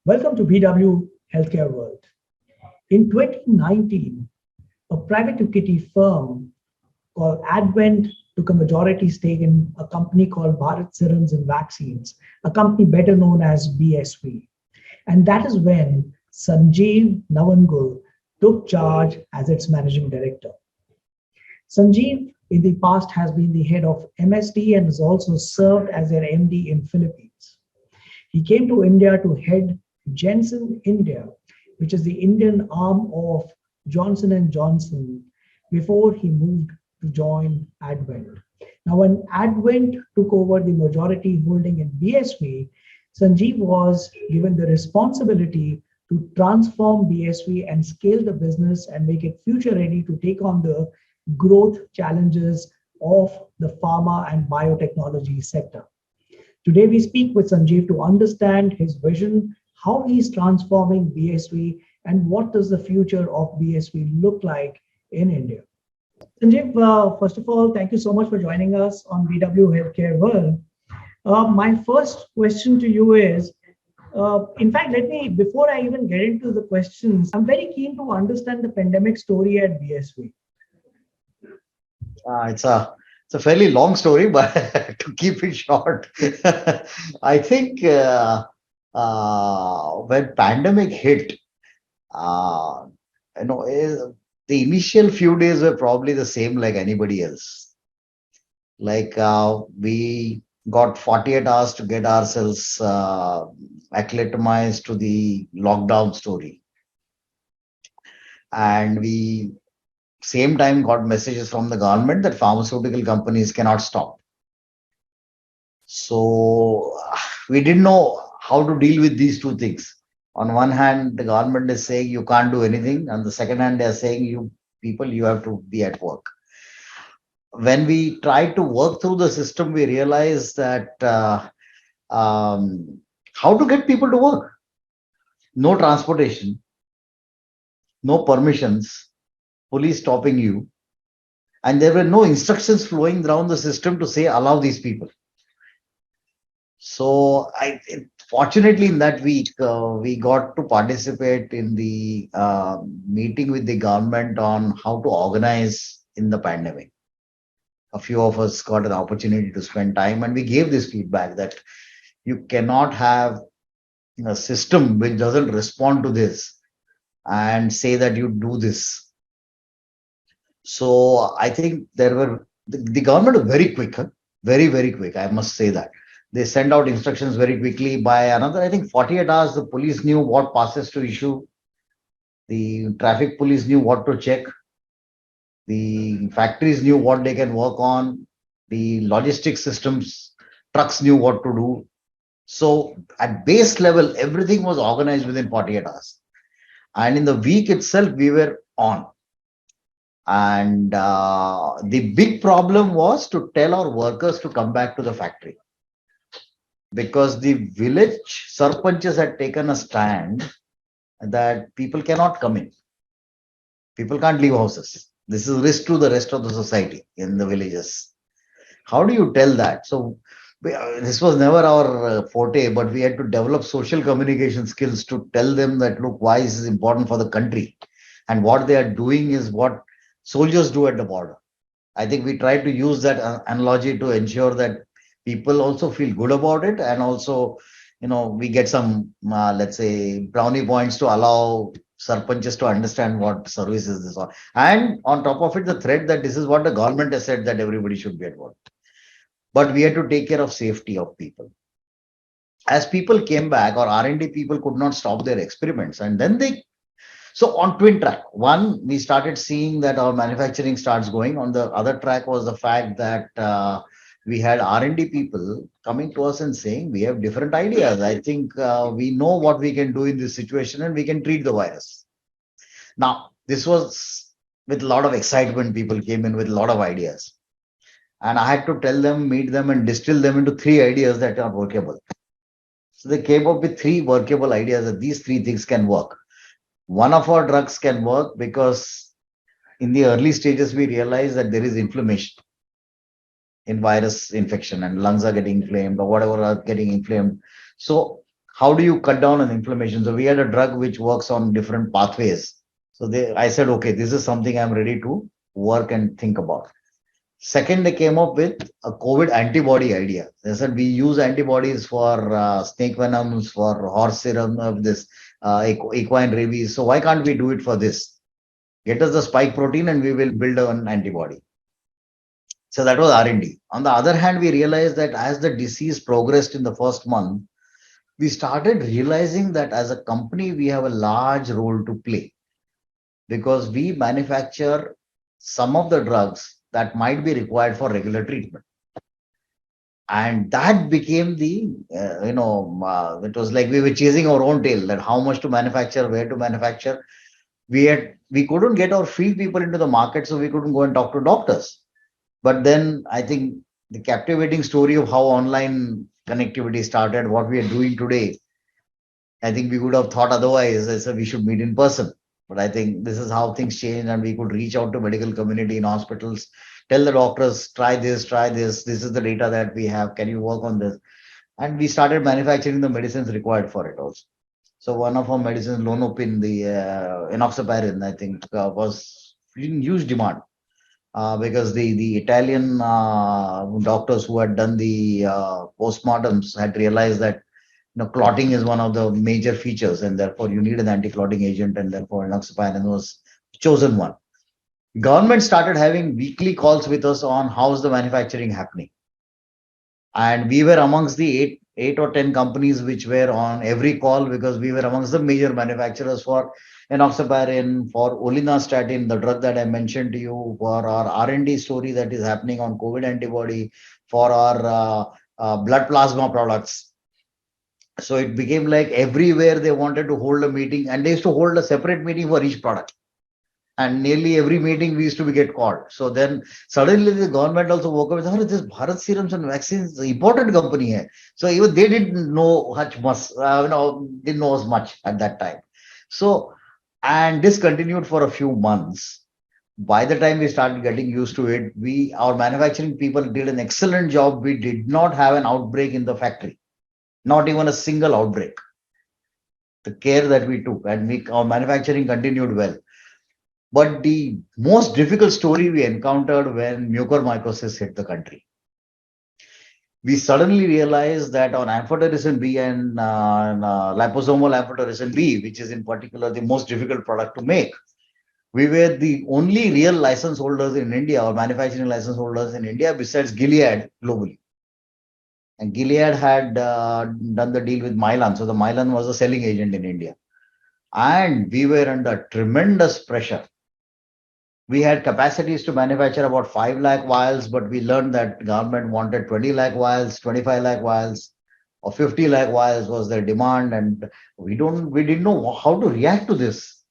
Welcome to BW Healthcare World. In 2019, a private equity firm called Advent took a majority stake in a company called Bharat Serums Vaccines, a company better known as BSV. And that is when Sanjiv Navangul took charge as its managing director. Sanjeev in the past has been the head of MSD and has also served as their MD in Philippines. He came to India to head Janssen India, which is the Indian arm of Johnson and Johnson, before he moved to join Advent. Now, when Advent took over the majority holding in BSV, Sanjeev was given the responsibility to transform BSV and scale the business and make it future ready to take on the growth challenges of the pharma and biotechnology sector. Today, we speak with Sanjeev to understand his vision, how he's transforming BSV, and what does the future of BSV look like in India. Sanjeev, first of all, thank you so much for joining us on BW Healthcare World. My first question to you is, in fact, before I even get into the questions, I'm very keen to understand the pandemic story at BSV. It's a fairly long story, but to keep it short, I think when pandemic hit, uh, you know, the initial few days were probably the same like anybody else. Like we got 48 hours to get ourselves acclimatized to the lockdown story, and we same time got messages from the government that pharmaceutical companies cannot stop. So we didn't know how to deal with these two things. On one hand, the government is saying you can't do anything. On the second hand, they are saying you people, you have to be at work. When we tried to work through the system, we realized that how to get people to work. No transportation, no permissions, police stopping you, and there were no instructions flowing down the system to say allow these people. So fortunately in that week we got to participate in the meeting with the government on how to organize in the pandemic. A few of us got an opportunity to spend time, and we gave this feedback that you cannot have a system which doesn't respond to this and say that you do this. So I think the government was very quick, very, very quick. I must say that they sent out instructions very quickly. By another, I think 48 hours, the police knew what passes to issue. The traffic police knew what to check. The factories knew what they can work on. The logistics systems, trucks knew what to do. So at base level, everything was organized within 48 hours. And in the week itself, we were on. And the big problem was to tell our workers to come back to the factory, because the village sarpanches had taken a stand that people cannot come in. People can't leave houses. This is risk to the rest of the society in the villages. How do you tell that? So this was never our forte, but we had to develop social communication skills to tell them that, look, why this is important for the country. And what they are doing is what soldiers do at the border. I think we try to use that analogy to ensure that people also feel good about it, and also, we get some, let's say, brownie points to allow sarpanches to understand what services this are. And on top of it, the threat that this is what the government has said, that everybody should be at work. But we had to take care of safety of people. As people came back, or R&D people could not stop their experiments, and then so on twin track, one, we started seeing that our manufacturing starts going. On the other track was the fact that we had R&D people coming to us and saying, we have different ideas. I think we know what we can do in this situation, and we can treat the virus. Now, this was with a lot of excitement. People came in with a lot of ideas. And I had to tell them, meet them, and distill them into 3 ideas that are workable. So they came up with 3 workable ideas that these 3 things can work. One of our drugs can work because in the early stages, we realized that there is inflammation in virus infection, and lungs are getting inflamed or whatever are getting inflamed. So how do you cut down on inflammation? So we had a drug which works on different pathways. So I said, okay, this is something I'm ready to work and think about. Second, they came up with a COVID antibody idea. They said we use antibodies for snake venoms, for horse serum, of this equine rabies. So why can't we do it for this? Get us the spike protein and we will build an antibody. So that was R&D. On the other hand, we realized that as the disease progressed in the first month, we started realizing that as a company, we have a large role to play because we manufacture some of the drugs that might be required for regular treatment. And that became it was like we were chasing our own tail, that how much to manufacture, where to manufacture. We couldn't get our field people into the market, so we couldn't go and talk to doctors. But then I think the captivating story of how online connectivity started, what we are doing today, I think we would have thought otherwise. I said we should meet in person. But I think this is how things change, and we could reach out to medical community in hospitals, tell the doctors, try this, try this. This is the data that we have. Can you work on this? And we started manufacturing the medicines required for it also. So one of our medicines, Lonopin, the enoxaparin, I think, was in huge demand because the Italian doctors who had done the postmortems had realized that clotting is one of the major features, and therefore you need an anti-clotting agent, and therefore enoxaparin was chosen one. Government started having weekly calls with us on how's the manufacturing happening, and we were amongst the eight or 10 companies which were on every call because we were amongst the major manufacturers for enoxaparin, for olinastatin, the drug that I mentioned to you, for our R&D story that is happening on COVID antibody, for our blood plasma products. So it became like everywhere they wanted to hold a meeting, and they used to hold a separate meeting for each product. And nearly every meeting we used to get called. So then suddenly the government also woke up with, oh, this Bharat Serums and Vaccines, the important company here. So even they didn't know didn't know as much at that time. So, and this continued for a few months. By the time we started getting used to it, our manufacturing people did an excellent job. We did not have an outbreak in the factory, not even a single outbreak. The care that we took, and our manufacturing continued well. But the most difficult story we encountered when mucormycosis hit the country. We suddenly realized that on amphotericin B and liposomal amphotericin B, which is in particular the most difficult product to make, we were the only real license holders in India, or manufacturing license holders in India, besides Gilead globally. And Gilead had done the deal with Mylan. So the Mylan was a selling agent in India. And we were under tremendous pressure. We had capacities to manufacture about 5 lakh vials, but we learned that government wanted 20 lakh vials, 25 lakh vials, or 50 lakh vials was their demand. And we didn't know how to react to this.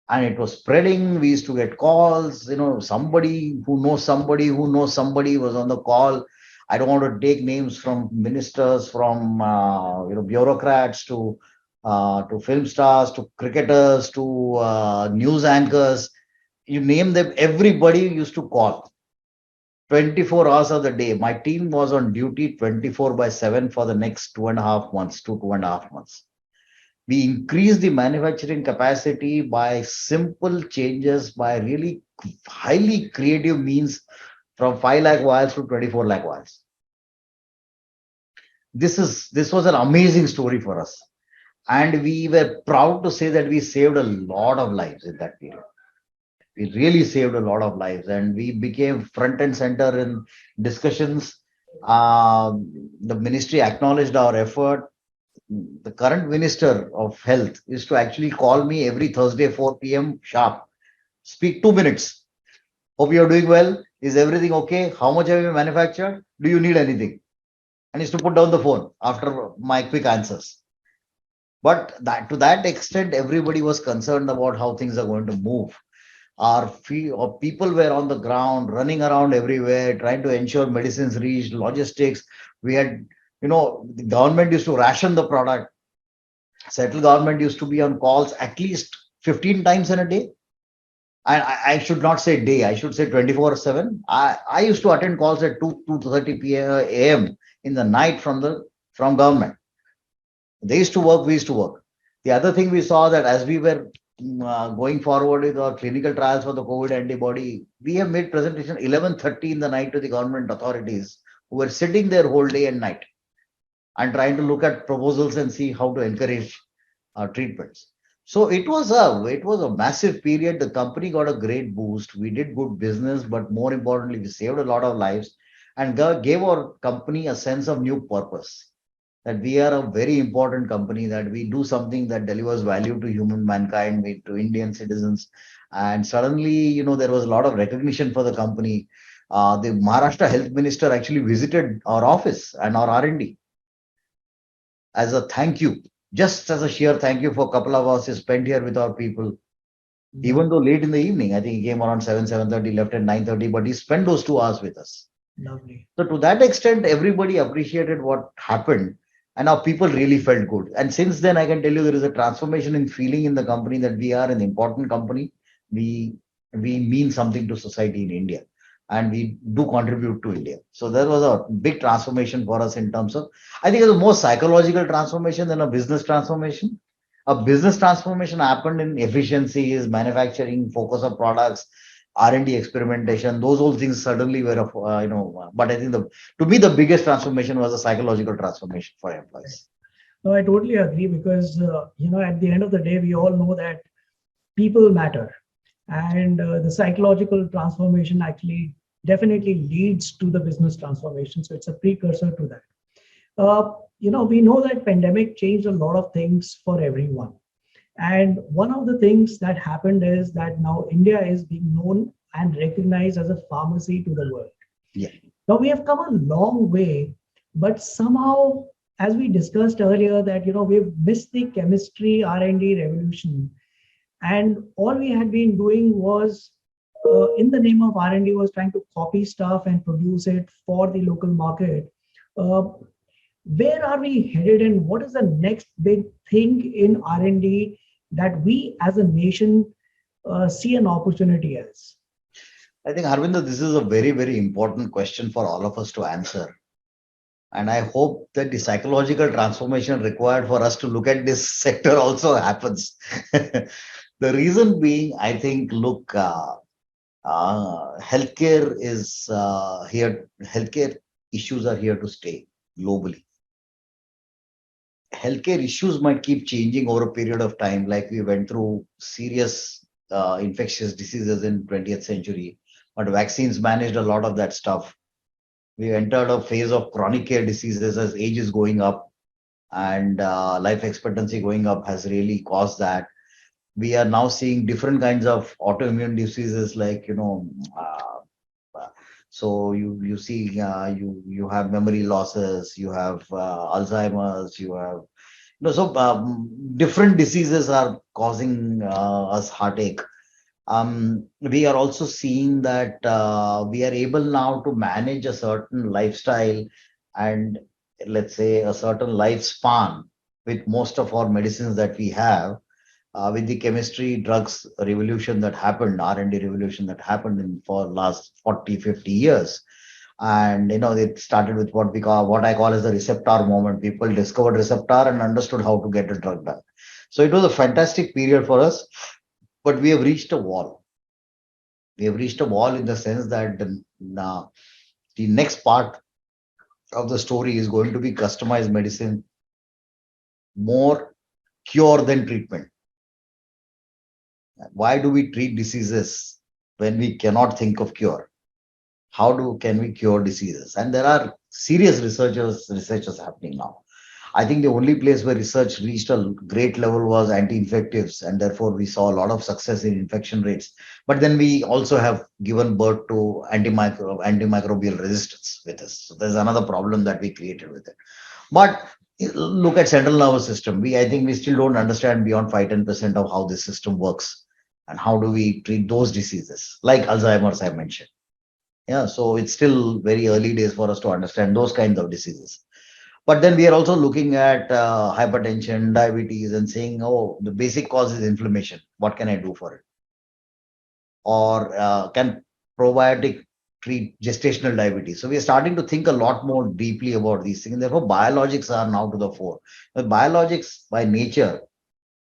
And it was spreading. We used to get calls, somebody who knows somebody who knows somebody was on the call. I don't want to take names from ministers, from bureaucrats to film stars, to cricketers, to news anchors. You name them, everybody used to call 24 hours of the day. My team was on duty 24/7 for the next 2.5 months, 2.5 months. We increased the manufacturing capacity by simple changes, by really highly creative means, from 5 lakh vials to 24 lakh vials. This was an amazing story for us. And we were proud to say that we saved a lot of lives in that period. We really saved a lot of lives, and we became front and center in discussions. The ministry acknowledged our effort. The current minister of health used to actually call me every Thursday, 4 p.m. sharp, speak 2 minutes. Hope you're doing well. Is everything okay? How much have you manufactured? Do you need anything? And used to put down the phone after my quick answers. But to that extent, everybody was concerned about how things are going to move. Our people were on the ground, running around everywhere, trying to ensure medicines reached, logistics. We had, the government used to ration the product. Central government used to be on calls at least 15 times in a day. And I should not say day, I should say 24/7. I used to attend calls at 2:30 p.m. in the night from government. They used to work, we used to work. The other thing we saw that as we were going forward with our clinical trials for the COVID antibody, we have made presentation 11:30 in the night to the government authorities who were sitting there whole day and night and trying to look at proposals and see how to encourage treatments. So it was a massive period. The company got a great boost. We did good business, but more importantly, we saved a lot of lives and gave our company a sense of new purpose. That we are a very important company, that we do something that delivers value to human mankind, to Indian citizens. And suddenly, there was a lot of recognition for the company. The Maharashtra Health Minister actually visited our office and our R&D as a thank you, just as a sheer thank you for a couple of hours he spent here with our people, Yeah, even though late in the evening. I think he came around 7:30, left at 9:30, but he spent those 2 hours with us. lovely. So to that extent, everybody appreciated what happened, and our people really felt good. And since then, I can tell you there is a transformation in feeling in the company that we are an important company. We we mean something to society in India, and we do contribute to India. So there was a big transformation for us in terms of. I think it was more psychological transformation than a business transformation. A business transformation happened in efficiencies, manufacturing, focus of products, R&D experimentation. Those all things suddenly were of, but I think to me, the biggest transformation was a psychological transformation for employees. No, I totally agree because, at the end of the day, we all know that people matter. And the psychological transformation actually definitely leads to the business transformation. So it's a precursor to that. We know that pandemic changed a lot of things for everyone. And one of the things that happened is that now India is being known and recognized as a pharmacy to the world. Yeah. Now we have come a long way, but somehow, as we discussed earlier, that we've missed the chemistry R&D revolution, and all we had been doing was, in the name of R&D, was trying to copy stuff and produce it for the local market. Uh, where are we headed, and what is the next big thing in R&D that we as a nation see an opportunity as? I think, Harvinder, this is a very, very important question for all of us to answer. And I hope that the psychological transformation required for us to look at this sector also happens. The reason being, I think, look, healthcare is here, healthcare issues are here to stay globally. Healthcare issues might keep changing over a period of time, like we went through serious infectious diseases in 20th century, but vaccines managed a lot of that stuff. We entered a phase of chronic care diseases as age is going up and life expectancy going up has really caused that. We are now seeing different kinds of autoimmune diseases like so you see you have memory losses, you have Alzheimer's, you have so different diseases are causing us heartache. We are also seeing that we are able now to manage a certain lifestyle and let's say a certain lifespan with most of our medicines that we have with the chemistry drugs revolution that happened, R&D revolution that happened in for last 40, 50 years. And it started with what I call as the receptor moment. People discovered receptor and understood how to get a drug done. So it was a fantastic period for us, but we have reached a wall. We have reached a wall in the sense that the next part of the story is going to be customized medicine, more cure than treatment. Why do we treat diseases when we cannot think of cure? Can we cure diseases? And there are serious researchers happening now. I think the only place where research reached a great level was anti-infectives, and therefore we saw a lot of success in infection rates. But then we also have given birth to antimicrobial resistance with us. So there's another problem that we created with it. But look at central nervous system. I think we still don't understand beyond 5-10% of how this system works and how do we treat those diseases like Alzheimer's I mentioned. Yeah, so it's still very early days for us to understand those kinds of diseases. But then we are also looking at hypertension, diabetes, and saying, oh, the basic cause is inflammation. What can I do for it? Or can probiotic treat gestational diabetes. So we are starting to think a lot more deeply about these things. And therefore, biologics are now to the fore. But biologics by nature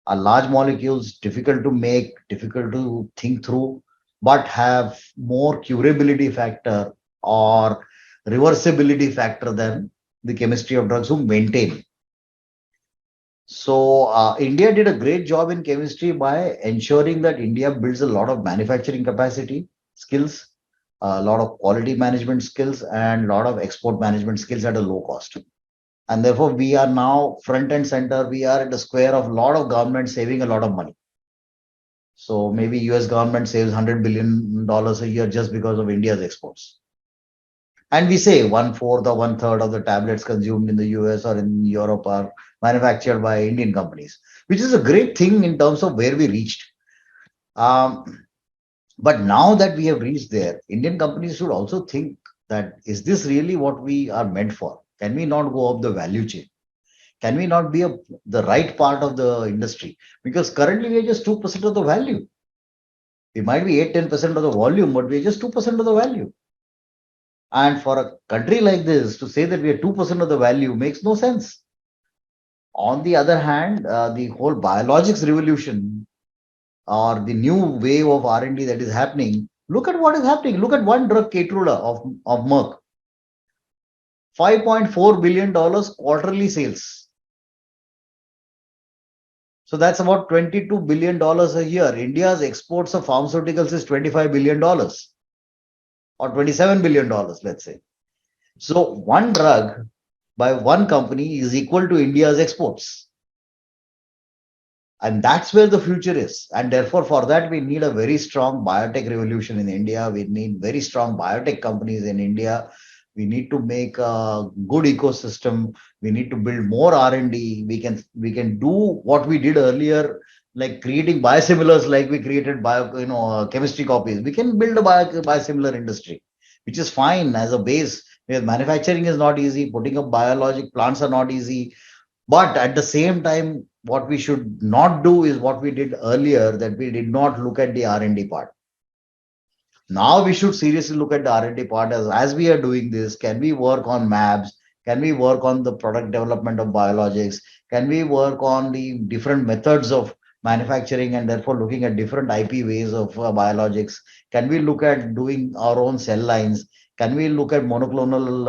are large molecules, difficult to make, difficult to think through, but have more curability factor or reversibility factor than the chemistry of drugs who maintain. So India did a great job in chemistry by ensuring that India builds a lot of manufacturing capacity, skills, a lot of quality management skills, and a lot of export management skills at a low cost. And therefore, we are now front and center. We are at the square of a lot of government saving a lot of money. So maybe US government saves $100 billion a year just because of India's exports. And we say one fourth or one third of the tablets consumed in the US or in Europe are manufactured by Indian companies, which is a great thing in terms of where we reached. Um, but now that we have reached there, Indian companies should also think that is this really what we are meant for? Can we not go up the value chain? Can we not be the right part of the industry? Because currently we are just 2% of the value. We might be 8-10% of the volume, but we are just 2% of the value. And for a country like this to say that we are 2% of the value makes no sense. On the other hand, the whole biologics revolution or the new wave of R&D that is happening, look at what is happening. Look at one drug, Keytruda of Merck, $5.4 billion quarterly sales. So that's about $22 billion a year. India's exports of pharmaceuticals is $25 billion or $27 billion, let's say. So one drug by one company is equal to India's exports. And that's where the future is. And therefore, for that, we need a very strong biotech revolution in India. We need very strong biotech companies in India. We need to make a good ecosystem. We need to build more R&D. We can do what we did earlier, like creating biosimilars, like we created chemistry copies. We can build a biosimilar industry, which is fine as a base. Because manufacturing is not easy. Putting up biologic plants are not easy. But at the same time, what we should not do is what we did earlier, that we did not look at the R&D part. Now we should seriously look at the R&D part as we are doing this. Can we work on MABs? Can we work on the product development of biologics? Can we work on the different methods of manufacturing and therefore looking at different IP ways of biologics? Can we look at doing our own cell lines? Can we look at monoclonal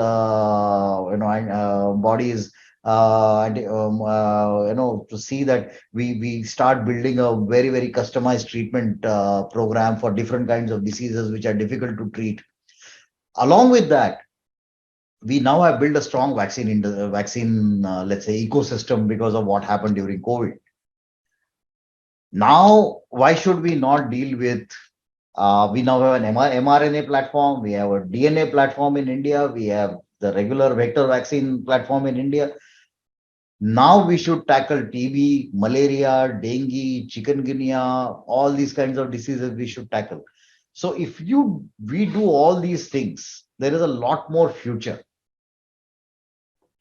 bodies to see that we start building a very, very customized treatment program for different kinds of diseases which are difficult to treat. Along with that, we now have built a strong let's say, ecosystem because of what happened during COVID. Now, why should we not deal with? We now have an mRNA platform. We have a DNA platform in India. We have the regular vector vaccine platform in India. Now we should tackle TB, malaria, dengue, chikungunya, all these kinds of diseases we should tackle. So if we do all these things, there is a lot more future.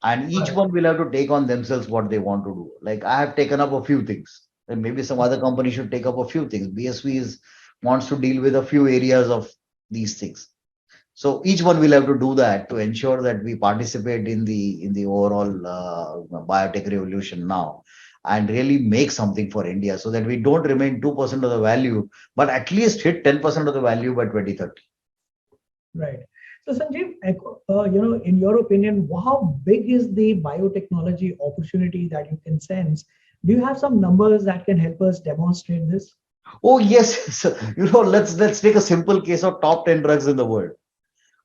And each one will have to take on themselves what they want to do. Like I have taken up a few things, and maybe some other company should take up a few things. BSV wants to deal with a few areas of these things. So each one will have to do that to ensure that we participate in the overall biotech revolution now, and really make something for India, so that we don't remain 2% of the value, but at least hit 10% of the value by 2030. Right. So Sanjiv, in your opinion, how big is the biotechnology opportunity that you can sense? Do you have some numbers that can help us demonstrate this? Oh yes, so, let's take a simple case of top 10 drugs in the world.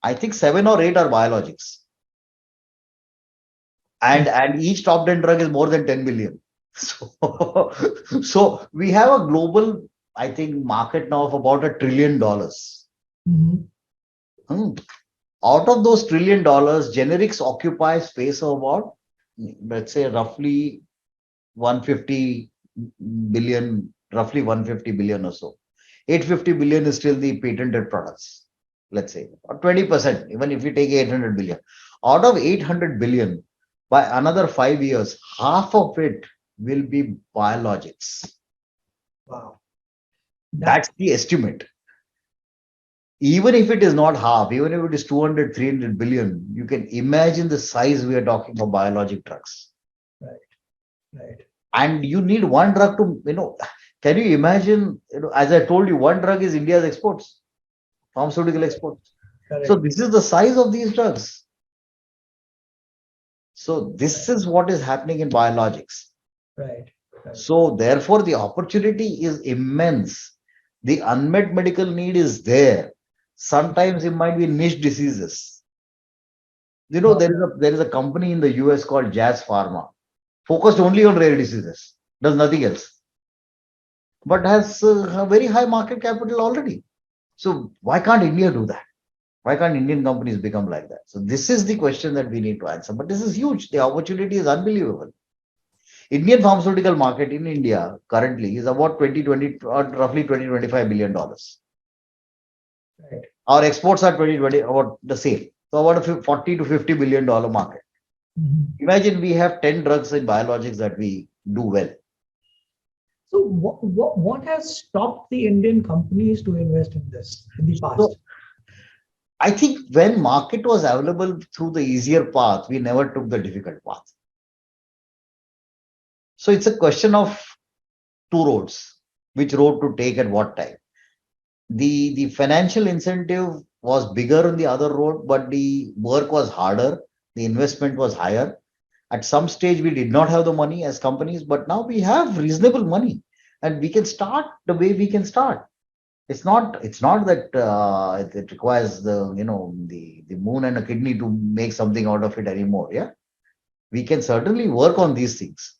I think 7 or 8 are biologics, and each top 10 drug is more than 10 billion. So we have a global, I think, market now of about $1 trillion. Out of those $1 trillion, generics occupy space of about, let's say, roughly 150 billion, roughly 150 billion or so. 850 billion is still the patented products, let's say, or 20%, even if you take 800 billion. Out of 800 billion, by another 5 years, half of it will be biologics. Wow. That's the estimate. Even if it is not half, even if it is 200, 300 billion, you can imagine the size we are talking of biologic drugs. Right. Right. And you need one drug to, can you imagine, as I told you, one drug is India's exports, pharmaceutical exports. So Correct. this is the size of these drugs. So this is what is happening in biologics. Right. Right. So therefore, the opportunity is immense. The unmet medical need is there. Sometimes it might be niche diseases. Got There is a company in the US called Jazz Pharma, focused only on rare diseases, does nothing else, but has a very high market capital already. So why can't India do that? Why can't Indian companies become like that? So this is the question that we need to answer. But this is huge. The opportunity is unbelievable. Indian pharmaceutical market in India currently is about 2020 or roughly 20 to 25 billion dollars. right. Our exports are 2020 about the same. So about a 40 to $50 billion market. Mhm. Imagine we have 10 drugs in biologics that we do well. So what has stopped the Indian companies to invest in this in the So past? I think when market was available through the easier path, we never took the difficult path. So it's a question of two roads, which road to take at what time. The financial incentive was bigger on the other road, but the work was harder, the investment was higher. At some stage, we did not have the money as companies, but now we have reasonable money, and we can start the way we can start. It's not that it requires the moon and a kidney to make something out of it anymore. Yeah, we can certainly work on these things.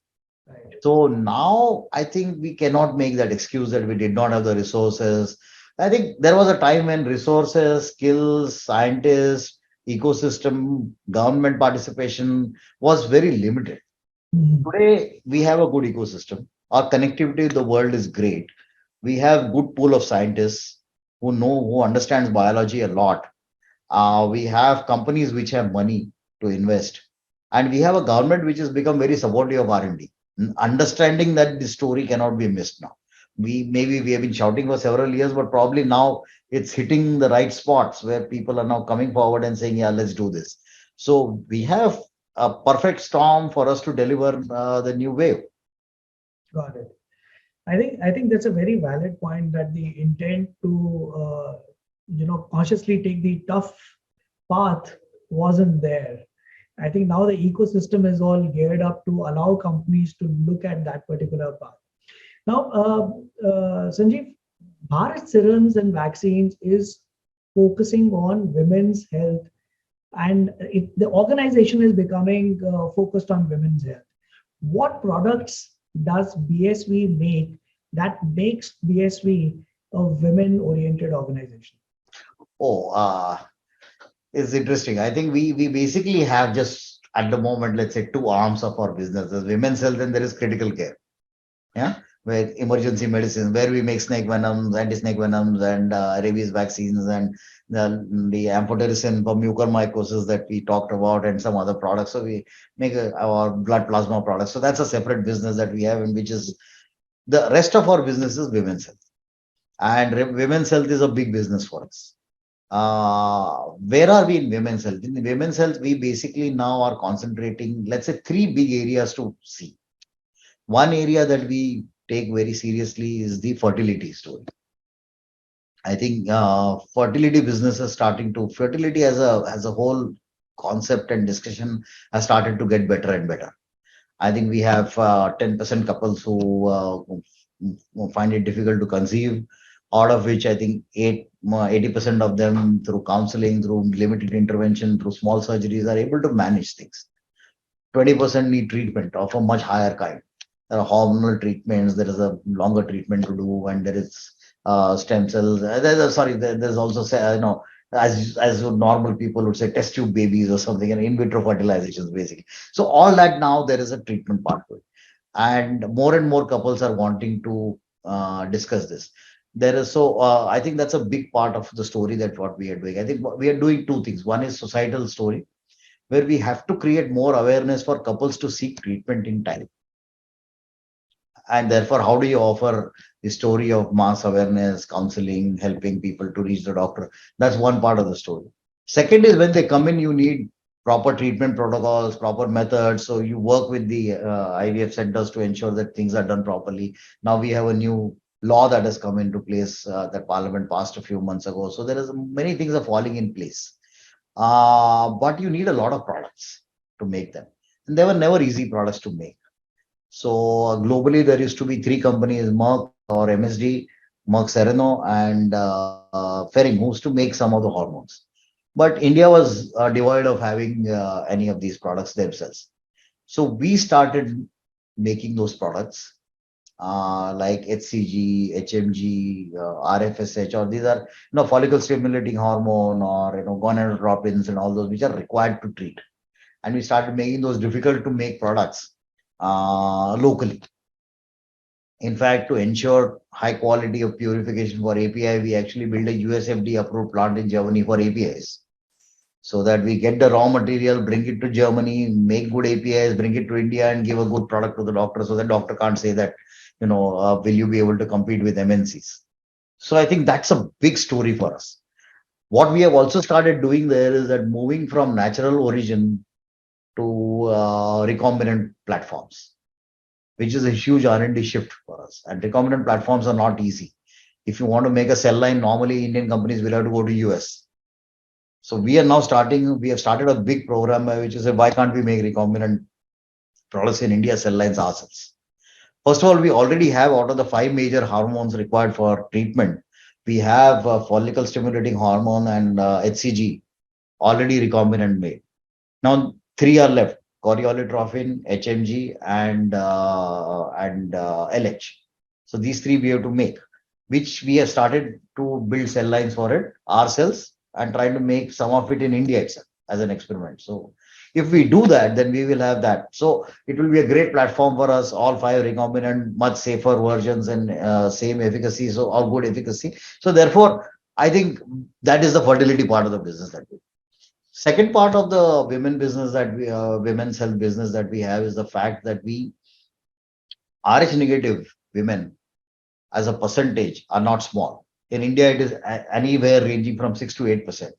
Right. So now I think we cannot make that excuse that we did not have the resources. I think there was a time when resources, skills, scientists, ecosystem, government participation was very limited. Mhm. Today, we have a good ecosystem. Our connectivity with the world is great. We have good pool of scientists who understands biology a lot. We have companies which have money to invest, and we have a government which has become very supportive of R&D, understanding that the story cannot be missed now. We have been shouting for several years, but probably now it's hitting the right spots where people are now coming forward and saying, "Yeah, let's do this." So we have a perfect storm for us to deliver the new wave. Got it. I think that's a very valid point that the intent to consciously take the tough path wasn't there. I think now the ecosystem is all geared up to allow companies to look at that particular path. Now, Sanjeev, Bharat Serums and Vaccines is focusing on women's health, and the organization is becoming focused on women's health. What products does BSV make that makes BSV a women-oriented organization? Oh, it's interesting. I think we basically have just at the moment, let's say, two arms of our business. There's women's health and there is critical care. Yeah, where emergency medicine, where we make snake venoms, anti-snake venoms, and rabies vaccines, and the amphotericin for mucormycosis that we talked about, and some other products. So we make our blood plasma products. So that's a separate business that we have, and which is the rest of our business is women's health, and women's health is a big business for us. Where are we in women's health? In the women's health, we basically now are concentrating, let's say, three big areas to see. One area that we take very seriously is the fertility story. I think fertility business is starting to fertility as a whole concept and discussion has started to get better and better. I think we have 10% couples who find it difficult to conceive, out of which I think 80% of them through counseling, through limited intervention, through small surgeries are able to manage things. 20% need treatment of a much higher kind. There are hormonal treatments, there is a longer treatment to do, and there is stem cells. There's also, as normal people would say, test tube babies or something, and in vitro fertilizations, basically. So all that now there is a treatment part to it. And more couples are wanting to discuss this. I think that's a big part of the story that what we are doing. I think we are doing two things. One is societal story, where we have to create more awareness for couples to seek treatment in time. And therefore, how do you offer the story of mass awareness, counseling, helping people to reach the doctor? That's one part of the story. Second is when they come in, you need proper treatment protocols, proper methods. So you work with the IVF centers to ensure that things are done properly. Now we have a new law that has come into place that Parliament passed a few months ago. So there is many things are falling in place. But you need a lot of products to make them, and they were never easy products to make. So globally, there used to be three companies: Merck or MSD, Merck Serono, and Ferring, who used to make some of the hormones. But India was devoid of having any of these products themselves. So we started making those products like HCG, HMG, RFSH, or these are follicle stimulating hormone or gonadotropins and all those which are required to treat. And we started making those difficult to make products locally. In fact, to ensure high quality of purification for API, we actually built a USFD approved plant in Germany for APIs, so that we get the raw material, bring it to Germany, make good APIs, bring it to India, and give a good product to the doctor, so the doctor can't say that, will you be able to compete with MNCs? So I think that's a big story for us. What we have also started doing there is that moving from natural origin to recombinant platforms, which is a huge R&D shift for us. And recombinant platforms are not easy. If you want to make a cell line, normally Indian companies will have to go to US. So we are now we have started a big program which is why can't we make recombinant products in India cell lines ourselves? First of all, we already have out of the 5 major hormones required for treatment, we have follicle stimulating hormone and HCG already recombinant made. Now three are left: choriolitropin, HMG, and LH. So these three we have to make, which we have started to build cell lines for it ourselves and trying to make some of it in India itself as an experiment. So if we do that, then we will have that. So it will be a great platform for us. All 5 recombinant, much safer versions and same efficacy, so all good efficacy. So therefore, I think that is the fertility part of the business that we. Second part of the women's health business that we have is the fact that we Rh negative women as a percentage are not small. In India, it is anywhere ranging from 6 to 8%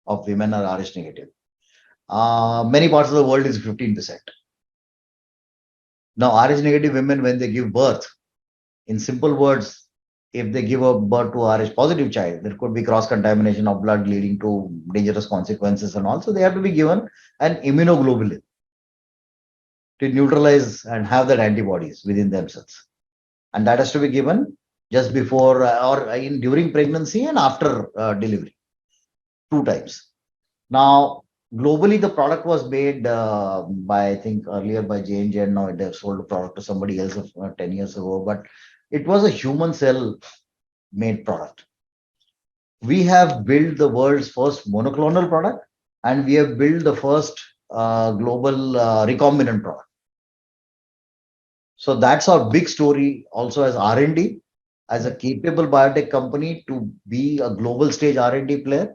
of women are Rh negative. Many parts of the world is 15%. Now, Rh negative women, when they give birth, in simple words, if they give a birth to Rh positive child, there could be cross contamination of blood leading to dangerous consequences, and also they have to be given an immunoglobulin to neutralize and have that antibodies within themselves, and that has to be given just before or in during pregnancy and after delivery, 2 times. Now, globally, the product was made by, I think, earlier by J&J, and now they have sold the product to somebody else 10 years ago. But it was a human cell made product. We have built the world's first monoclonal product, and we have built the first global recombinant product. So that's our big story also as R&D, as a capable biotech company to be a global stage R&D player,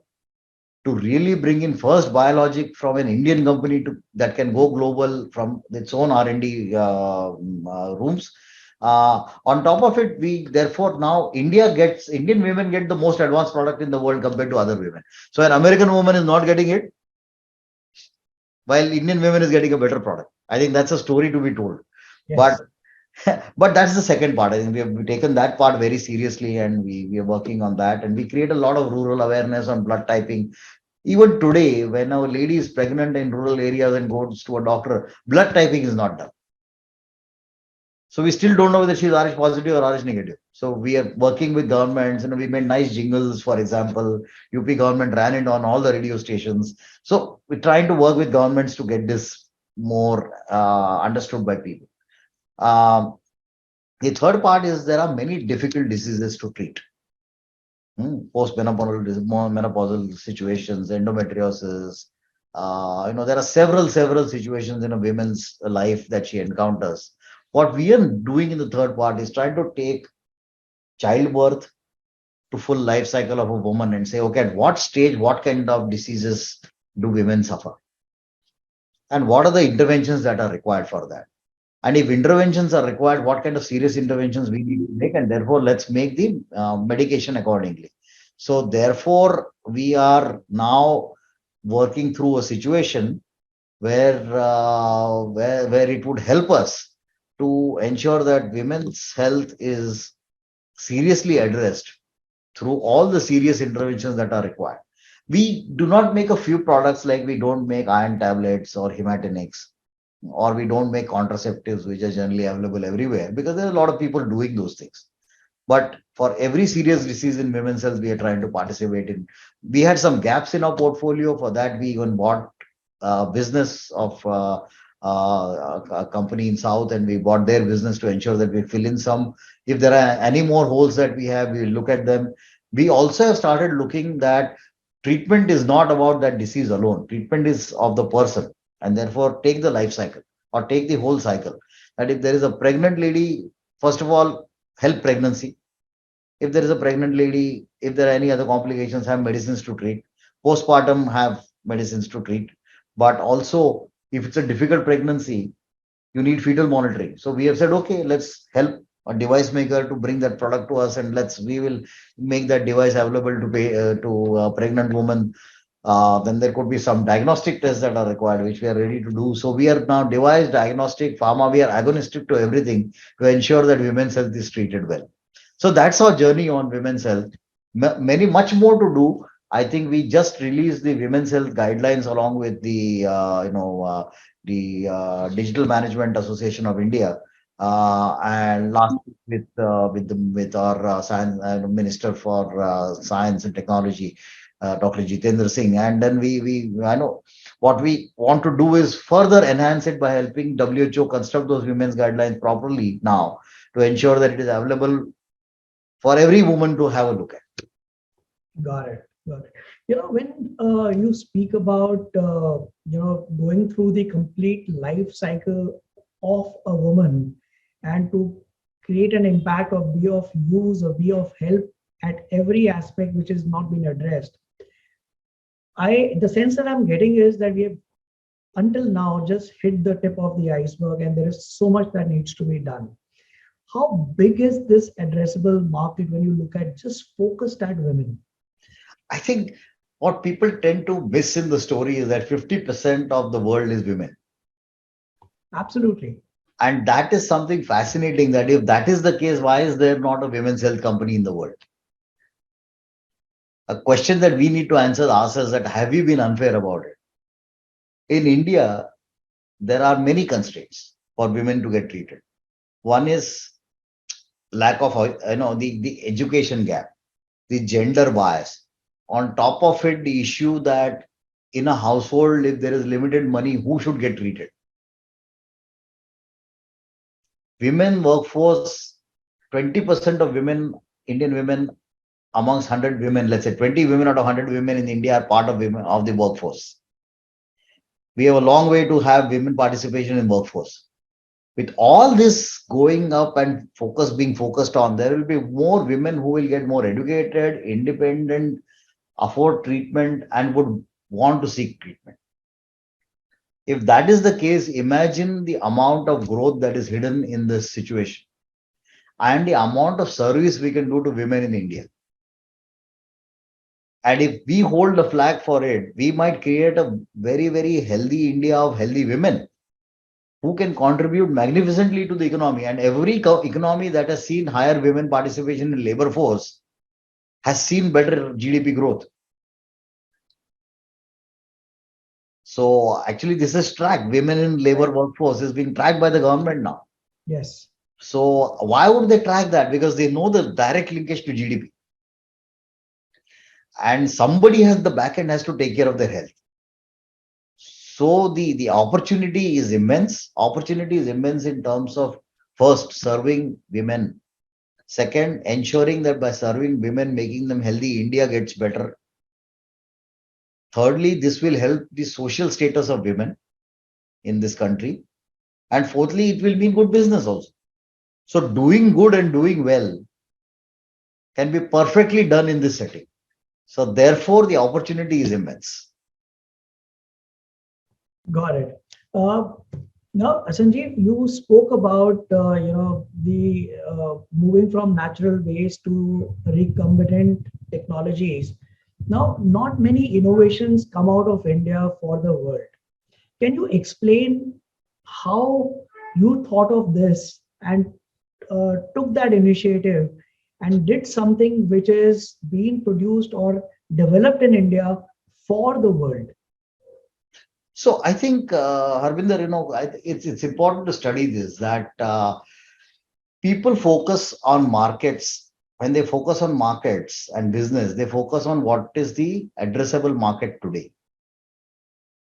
to really bring in first biologic from an Indian company that can go global from its own R&D rooms. On top of it, we therefore now Indian women get the most advanced product in the world compared to other women. So an American woman is not getting it, while Indian women is getting a better product. I think that's a story to be told. Yes. But that's the second part. I think we have taken that part very seriously, and we are working on that. And we create a lot of rural awareness on blood typing. Even today, when a lady is pregnant in rural areas and goes to a doctor, blood typing is not done. So we still don't know whether she's Rh positive or Rh negative. So we are working with governments, and we made nice jingles. For example, UP government ran it on all the radio stations. So we're trying to work with governments to get this more understood by people. The third part is there are many difficult diseases to treat. Postmenopausal situations, endometriosis. There are several situations in a woman's life that she encounters. What we are doing in the third part is trying to take childbirth to full life cycle of a woman and say, okay, at what stage, what kind of diseases do women suffer? And what are the interventions that are required for that? And if interventions are required, what kind of serious interventions we need to make, and therefore let's make the medication accordingly. So therefore, we are now working through a situation where it would help us to ensure that women's health is seriously addressed through all the serious interventions that are required. We do not make a few products, like we don't make iron tablets or hematinics, or we don't make contraceptives, which are generally available everywhere, because there are a lot of people doing those things. But for every serious disease in women's health, we are trying to participate in. We had some gaps in our portfolio. For that, we even bought business of a company in South, and we bought their business to ensure that we fill in some. If there are any more holes that we have, we look at them. We also have started looking that treatment is not about that disease alone. Treatment is of the person, and therefore take the life cycle or take the whole cycle. That if there is a pregnant lady, first of all, help pregnancy. If there is a pregnant lady, if there are any other complications, have medicines to treat. Postpartum, have medicines to treat. But also, if it's a difficult pregnancy, you need fetal monitoring. So we have said, okay, let's help a device maker to bring that product to us, and we will make that device available to pay to a pregnant woman. Then there could be some diagnostic tests that are required, which we are ready to do. So we are now device, diagnostic, pharma. We are agonistic to everything to ensure that women's health is treated well. So that's our journey on women's health. Much more to do. I think we just released the women's health guidelines along with the Digital Management Association of India, and last week with our science minister for science and technology, Dr. Jitendra Singh, and then we I know what we want to do is further enhance it by helping WHO construct those women's guidelines properly now, to ensure that it is available for every woman to have a look at. Got it. Got it. When you speak about going through the complete life cycle of a woman and to create an impact of be of use or be of help at every aspect which is not being addressed, the sense that I'm getting is that we have until now just hit the tip of the iceberg, and there is so much that needs to be done. How big is this addressable market when you look at just focused at women? I think what people tend to miss in the story is that 50% of the world is women. Absolutely. And that is something fascinating, that if that is the case, why is there not a women's health company in the world? A question that we need to answer ourselves, that have we been unfair about it? In India, there are many constraints for women to get treated. One is lack of, the education gap, the gender bias. On top of it, the issue that in a household, if there is limited money, who should get treated? Women workforce, 20% of women, Indian women, amongst 100 women, let's say 20 women out of 100 women in India are part of women of the workforce. We have a long way to have women participation in workforce. With all this going up and being focused on, there will be more women who will get more educated, independent, afford treatment, and would want to seek treatment. If that is the case, imagine the amount of growth that is hidden in this situation and the amount of service we can do to women in India. And if we hold the flag for it, we might create a very, very healthy India of healthy women who can contribute magnificently to the economy. And every economy that has seen higher women participation in labor force has seen better GDP growth. So actually, this is tracked. Women in labor workforce is being tracked by the government now. Yes. So why would they track that? Because they know the direct linkage to GDP. And somebody has the back end has to take care of their health. So the opportunity is immense. Opportunity is immense in terms of, first, serving women. Second, ensuring that by serving women, making them healthy, India gets better. Thirdly, this will help the social status of women in this country. And fourthly, it will mean good business also. So doing good and doing well can be perfectly done in this setting. So therefore, the opportunity is immense. Got it. Uh, Now, Sanjeev, you spoke about the moving from natural waste to recombinant technologies. Now, not many innovations come out of India for the world. Can you explain how you thought of this and took that initiative and did something which is being produced or developed in India for the world? So I think, Harvinder, it's important to study this, that people focus on markets. When they focus on markets and business, they focus on what is the addressable market today.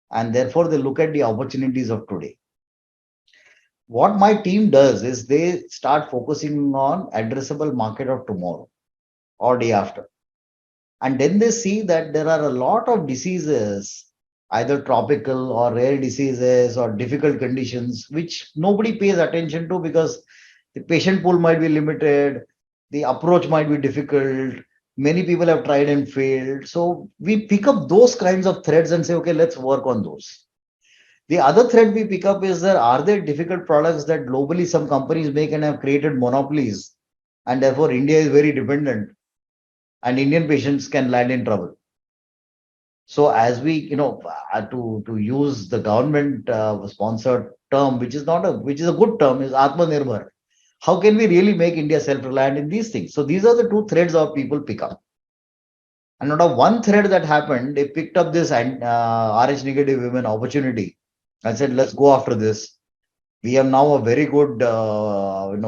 And therefore, they look at the opportunities of today. What my team does is they start focusing on addressable market of tomorrow or day after. And then they see that there are a lot of diseases, either tropical or rare diseases or difficult conditions, which nobody pays attention to because the patient pool might be limited, the approach might be difficult, many people have tried and failed. So we pick up those kinds of threads and say, okay, let's work on those. The other thread we pick up is that are there difficult products that globally some companies make and have created monopolies, and therefore India is very dependent and Indian patients can land in trouble. So as we, to use the government sponsored term, which is not a which is a good term, is Atmanirbhar. How can we really make India self-reliant in these things? So these are the two threads our people pick up. And out of one thread that happened, they picked up this RH negative women opportunity and said, let's go after this. We have now a very good, the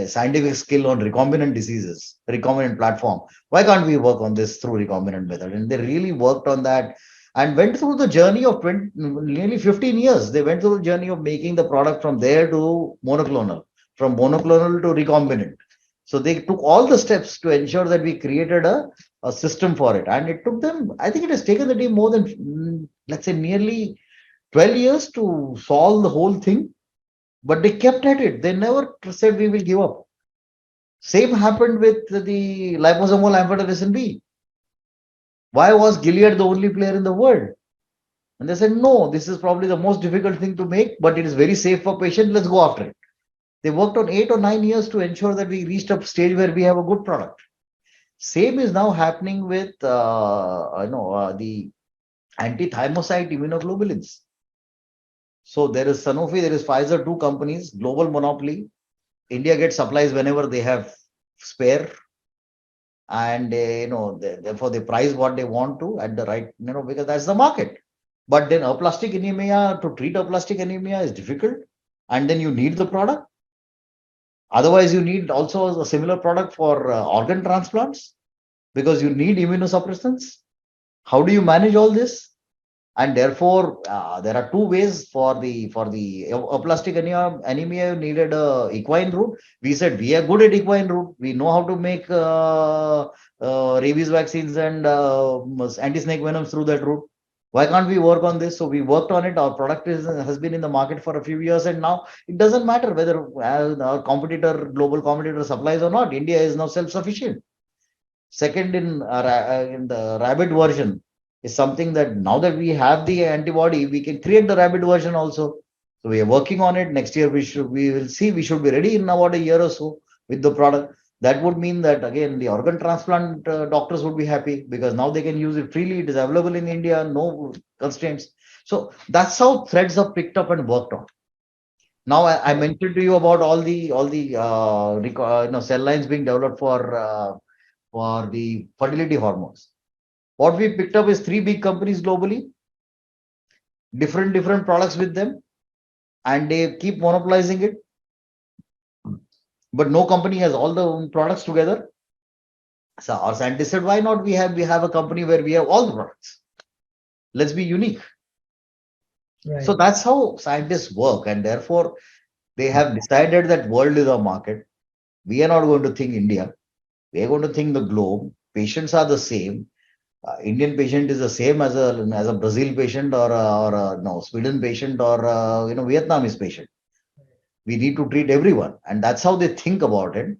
scientific skill on recombinant diseases, recombinant platform. Why can't we work on this through recombinant method? And they really worked on that and went through the journey of nearly 15 years. They went through the journey of making the product from there to monoclonal, from monoclonal to recombinant. So they took all the steps to ensure that we created a system for it. And it took them, I think it has taken the team more than, let's say, nearly 12 years to solve the whole thing, but they kept at it. They never said we will give up. Same happened with the liposomal amphotericin B. Why was Gilead the only player in the world? And they said, no, this is probably the most difficult thing to make, but it is very safe for patients. Let's go after it. They worked on 8 or 9 years to ensure that we reached a stage where we have a good product. Same is now happening with the anti-thymocyte immunoglobulins. So there is Sanofi, there is Pfizer, two companies, global monopoly. India gets supplies whenever they have spare, and therefore they price what they want to at the right, because that's the market. But then aplastic anemia, to treat aplastic anemia is difficult, and then you need the product. Otherwise, you need also a similar product for organ transplants because you need immunosuppressants. How do you manage all this? And therefore, there are two ways for the aplastic anemia needed a equine route. We said we are good at equine route. We know how to make rabies vaccines and anti-snake venoms through that route. Why can't we work on this? So we worked on it. Our product has been in the market for a few years, and now it doesn't matter whether our global competitor supplies or not. India is now self-sufficient. Second, in the rabbit version, is something that now that we have the antibody, we can create the rabbit version also. So we are working on it. Next year we will see. We should be ready in about a year or so with the product. That would mean that again the organ transplant doctors would be happy because now they can use it freely. It is available in India, no constraints. So that's how threads are picked up and worked on. Now I mentioned to you about all the cell lines being developed for the fertility hormones. What we picked up is three big companies globally, different products with them, and they keep monopolizing it. But no company has all the products together. So our scientists said, why not we have a company where we have all the products? Let's be unique. Right. So that's how scientists work, and therefore they have decided that world is our market. We are not going to think India. We are going to think the globe. Patients are the same. Indian patient is the same as a Brazil patient or a Sweden patient or Vietnamese patient. We need to treat everyone, and that's how they think about it.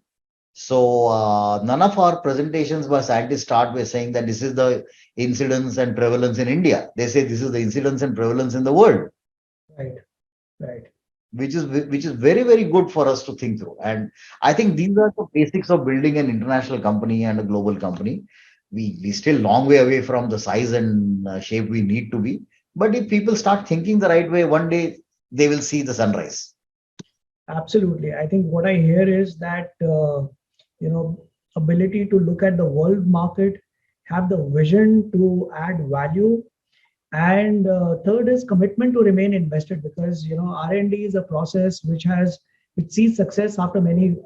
So none of our presentations by scientists start by saying that this is the incidence and prevalence in India. They say this is the incidence and prevalence in the world. Right. Right. which is very, very good for us to think through. And I think these are the basics of building an international company and a global company. We still long way away from the size and shape we need to be. But if people start thinking the right way, one day they will see the sunrise. Absolutely. I think what I hear is that, you know, ability to look at the world market, have the vision to add value, and third is commitment to remain invested, because R&D is a process which sees success after many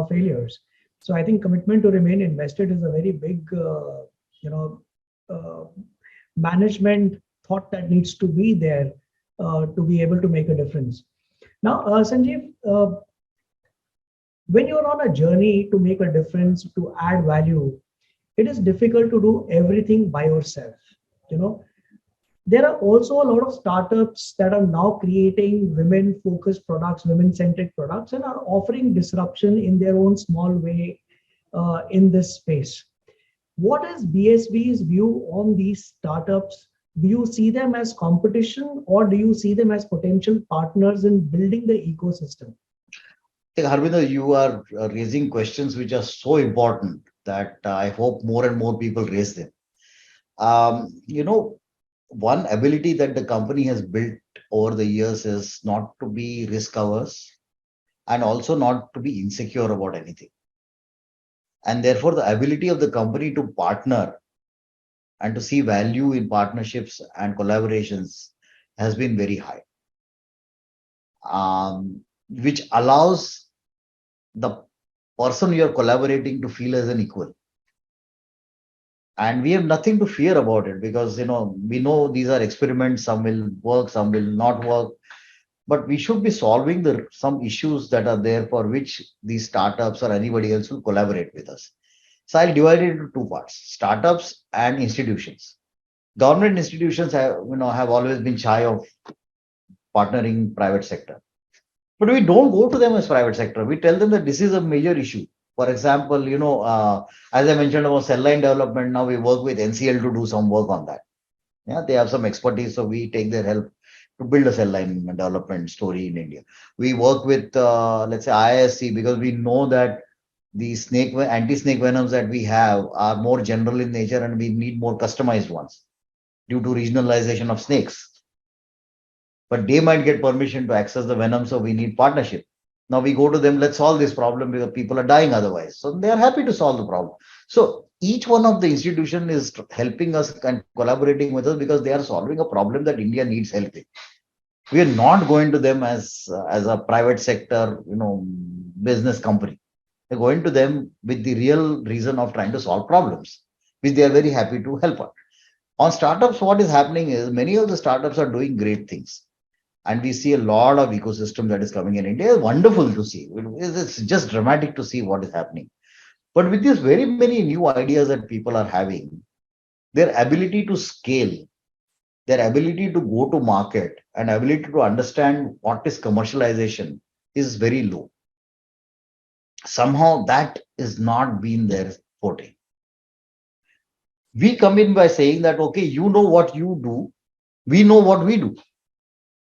failures. So I think commitment to remain invested is a very big you know uh, management thought that needs to be there to be able to make a difference. Now, Sanjeev, when you're on a journey to make a difference, to add value, it is difficult to do everything by yourself. You know, there are also a lot of startups that are now creating women focused products, women centric products, and are offering disruption in their own small way in this space. What is BSV's view on these startups? Do you see them as competition, or do you see them as potential partners in building the ecosystem? I think, Harvinder, you are raising questions which are so important that I hope more and more people raise them. You know, one ability that the company has built over the years is not to be risk averse and also not to be insecure about anything. And therefore, the ability of the company to partner and to see value in partnerships and collaborations has been very high, which allows the person you're collaborating to feel as an equal. And we have nothing to fear about it because we know these are experiments, some will work, some will not work, but we should be solving the some issues that are there for which these startups or anybody else will collaborate with us. So I'll divide it into two parts: startups and institutions. Government institutions have always been shy of partnering private sector. But we don't go to them as private sector. We tell them that this is a major issue. For example, as I mentioned about cell line development, now we work with NCL to do some work on that. Yeah, they have some expertise, so we take their help to build a cell line development story in India. We work with, let's say, IISC because we know that the anti-snake venoms that we have are more general in nature and we need more customized ones due to regionalization of snakes. But they might get permission to access the venom, so we need partnership. Now we go to them, let's solve this problem because people are dying otherwise. So they are happy to solve the problem. So each one of the institution is helping us and collaborating with us because they are solving a problem that India needs help with. We are not going to them as a private sector, business company. We're going to them with the real reason of trying to solve problems, which they are very happy to help us. On startups, what is happening is many of the startups are doing great things. And we see a lot of ecosystem that is coming in India. It's wonderful to see. It's just dramatic to see what is happening. But with these very many new ideas that people are having, their ability to scale, their ability to go to market, and ability to understand what is commercialization is very low. Somehow that is not been their forte. We come in by saying that, okay, you know what you do, we know what we do.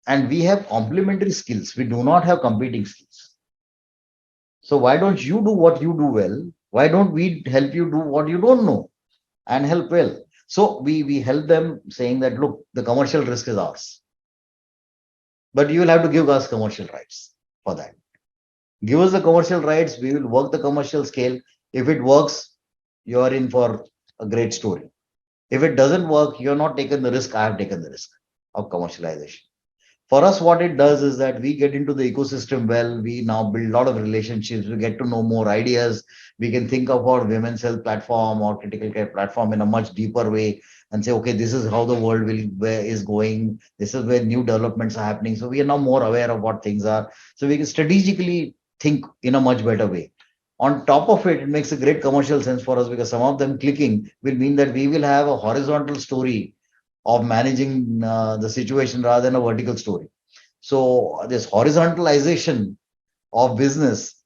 And we have complementary skills. We do not have competing skills. So why don't you do what you do well? Why don't we help you do what you don't know and help well? So we help them saying that, look, the commercial risk is ours. But you will have to give us commercial rights for that. Give us the commercial rights. We will work the commercial scale. If it works, you are in for a great story. If it doesn't work, you're not taken the risk. I have taken the risk of commercialization. For us, what it does is that we get into the ecosystem well. We now build a lot of relationships. We get to know more ideas. We can think about women's health platform or critical care platform in a much deeper way and say, okay, this is how the world is going. This is where new developments are happening. So we are now more aware of what things are. So we can strategically think in a much better way. On top of it, it makes a great commercial sense for us because some of them clicking will mean that we will have a horizontal story of managing the situation rather than a vertical story. So this horizontalization of business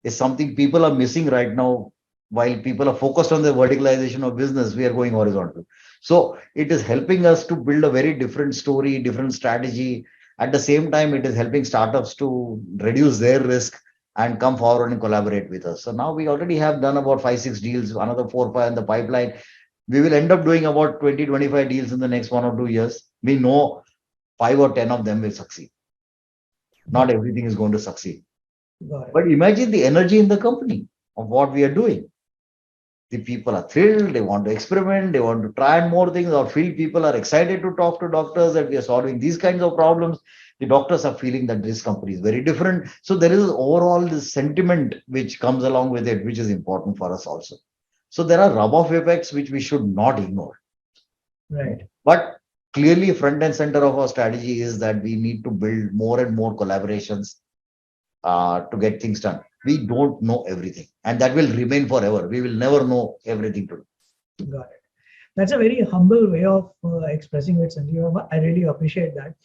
is something people are missing right now. While people are focused on the verticalization of business, we are going horizontal. So it is helping us to build a very different story, different strategy, At the same time, it is helping startups to reduce their risk and come forward and collaborate with us. So now we already have done about 5, 6 deals, another 4, 5 in the pipeline. We will end up doing about 20, 25 deals in the next 1 or 2 years. We know 5 or 10 of them will succeed. Not Got everything is going to succeed. it. Got it. But imagine the energy in the company of what we are doing. The people are thrilled, they want to experiment, they want to try and more things. Our field people are excited to talk to doctors that we are solving these kinds of problems. The doctors are feeling that this company is very different. So there is overall this sentiment which comes along with it, which is important for us also. So there are rub-off effects which we should not ignore. Right. But clearly, front and center of our strategy is that we need to build more and more collaborations to get things done. We don't know everything, and that will remain forever. We will never know everything to do. Got it. That's a very humble way of expressing it, Sanjeev. I really appreciate that.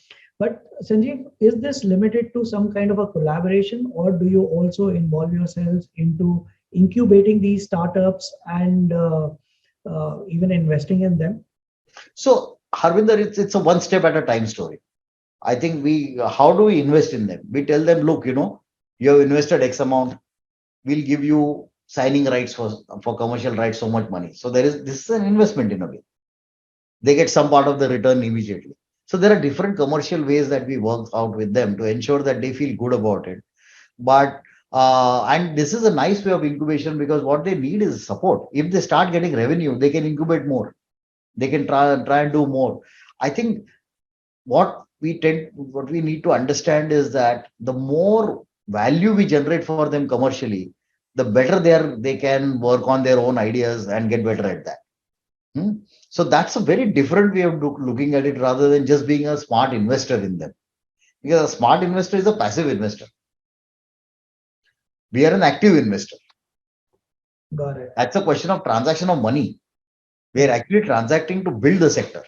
But Sanjeev, is this limited to some kind of a collaboration, or do you also involve yourselves into incubating these startups and even investing in them? So, Harvinder, it's a one step at a time story. I think how do we invest in them? We tell them, look, you have invested X amount, we'll give you signing rights for commercial rights, so much money. So this is an investment in a way. They get some part of the return immediately. So there are different commercial ways that we work out with them to ensure that they feel good about it. But and this is a nice way of incubation because what they need is support. If they start getting revenue, they can incubate more. They can try and do more. I think what we need to understand is that the more value we generate for them commercially, the better they can work on their own ideas and get better at that. So that's a very different way of looking at it rather than just being a smart investor in them. Because a smart investor is a passive investor. We are an active investor. Got it. That's a question of transaction of money. We are actually transacting to build the sector.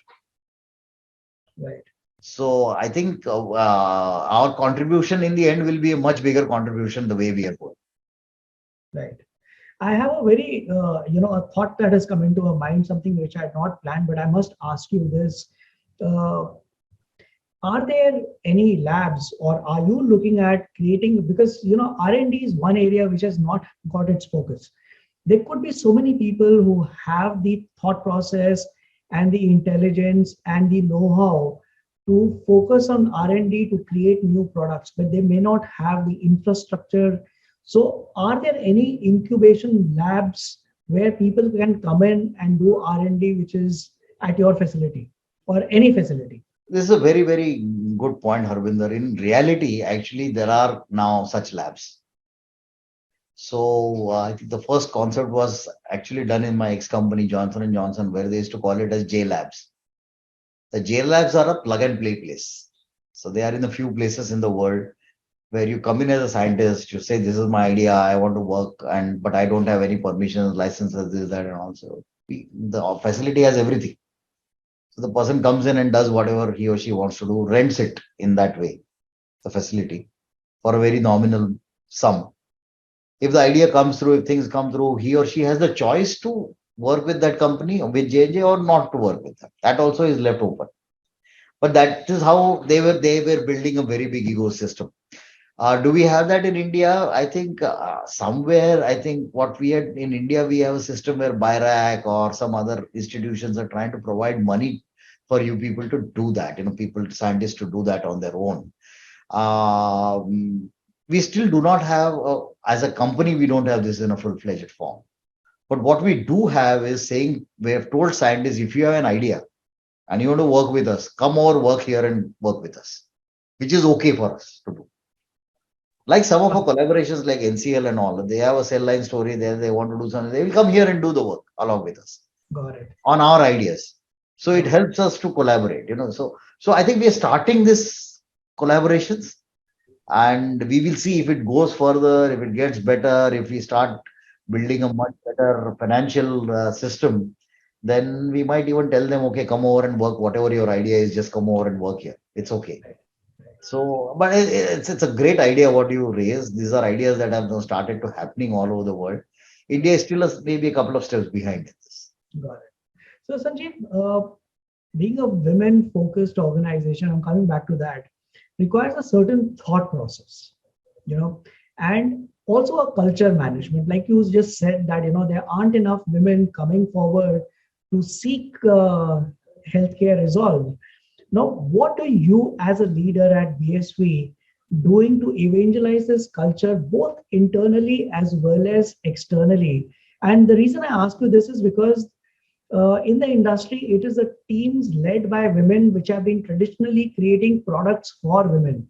Right. So I think our contribution in the end will be a much bigger contribution the way we are going. Right. I have a very, a thought that has come into my mind, something which I had not planned, but I must ask you this. Uh, are there any labs or are you looking at creating, because, R&D is one area which has not got its focus. There could be so many people who have the thought process and the intelligence and the know-how to focus on R&D to create new products, but they may not have the infrastructure. So are there any incubation labs where people can come in and do R&D, which is at your facility or any facility? This is a very, very good point, Harvinder. In reality, actually, there are now such labs. So I think the first concept was actually done in my ex-company, Johnson & Johnson, where they used to call it as J Labs. The J Labs are a plug and play place. So they are in a few places in the world where you come in as a scientist, you say, this is my idea, I want to work, but I don't have any permissions, licenses, this, that, and also. The facility has everything. So the person comes in and does whatever he or she wants to do, rents it in that way, the facility, for a very nominal sum. If the idea comes through, if things come through, he or she has the choice to work with that company, with JJ, or not to work with them. That also is left open. But that is how they were building a very big ecosystem. Do we have that in India? I think somewhere, I think what we had in India, we have a system where BIRAC or some other institutions are trying to provide money for you people to do that, scientists to do that on their own. We still do not have, as a company, we don't have this in a full-fledged form. But what we do have is saying, we have told scientists, if you have an idea and you want to work with us, come over, work here and work with us, which is okay for us to do. Like some of our collaborations like NCL and all, they have a cell line story there, they want to do something, they will come here and do the work along with us. Got it. On our ideas. So it helps us to collaborate, So I think we are starting this collaborations and we will see if it goes further, if it gets better, if we start building a much better financial system, then we might even tell them, okay, come over and work, whatever your idea is, just come over and work here. It's okay. So, but it's a great idea what you raised. These are ideas that have now started to happening all over the world. India is still maybe a couple of steps behind this. Got it. So Sanjeev, being a women-focused organization, I'm coming back to that. requires a certain thought process, you know, and also a culture management. Like you just said that, there aren't enough women coming forward to seek healthcare resolve. Now, what are you as a leader at BSV doing to evangelize this culture both internally as well as externally? And the reason I ask you this is because in the industry, it is the teams led by women which have been traditionally creating products for women,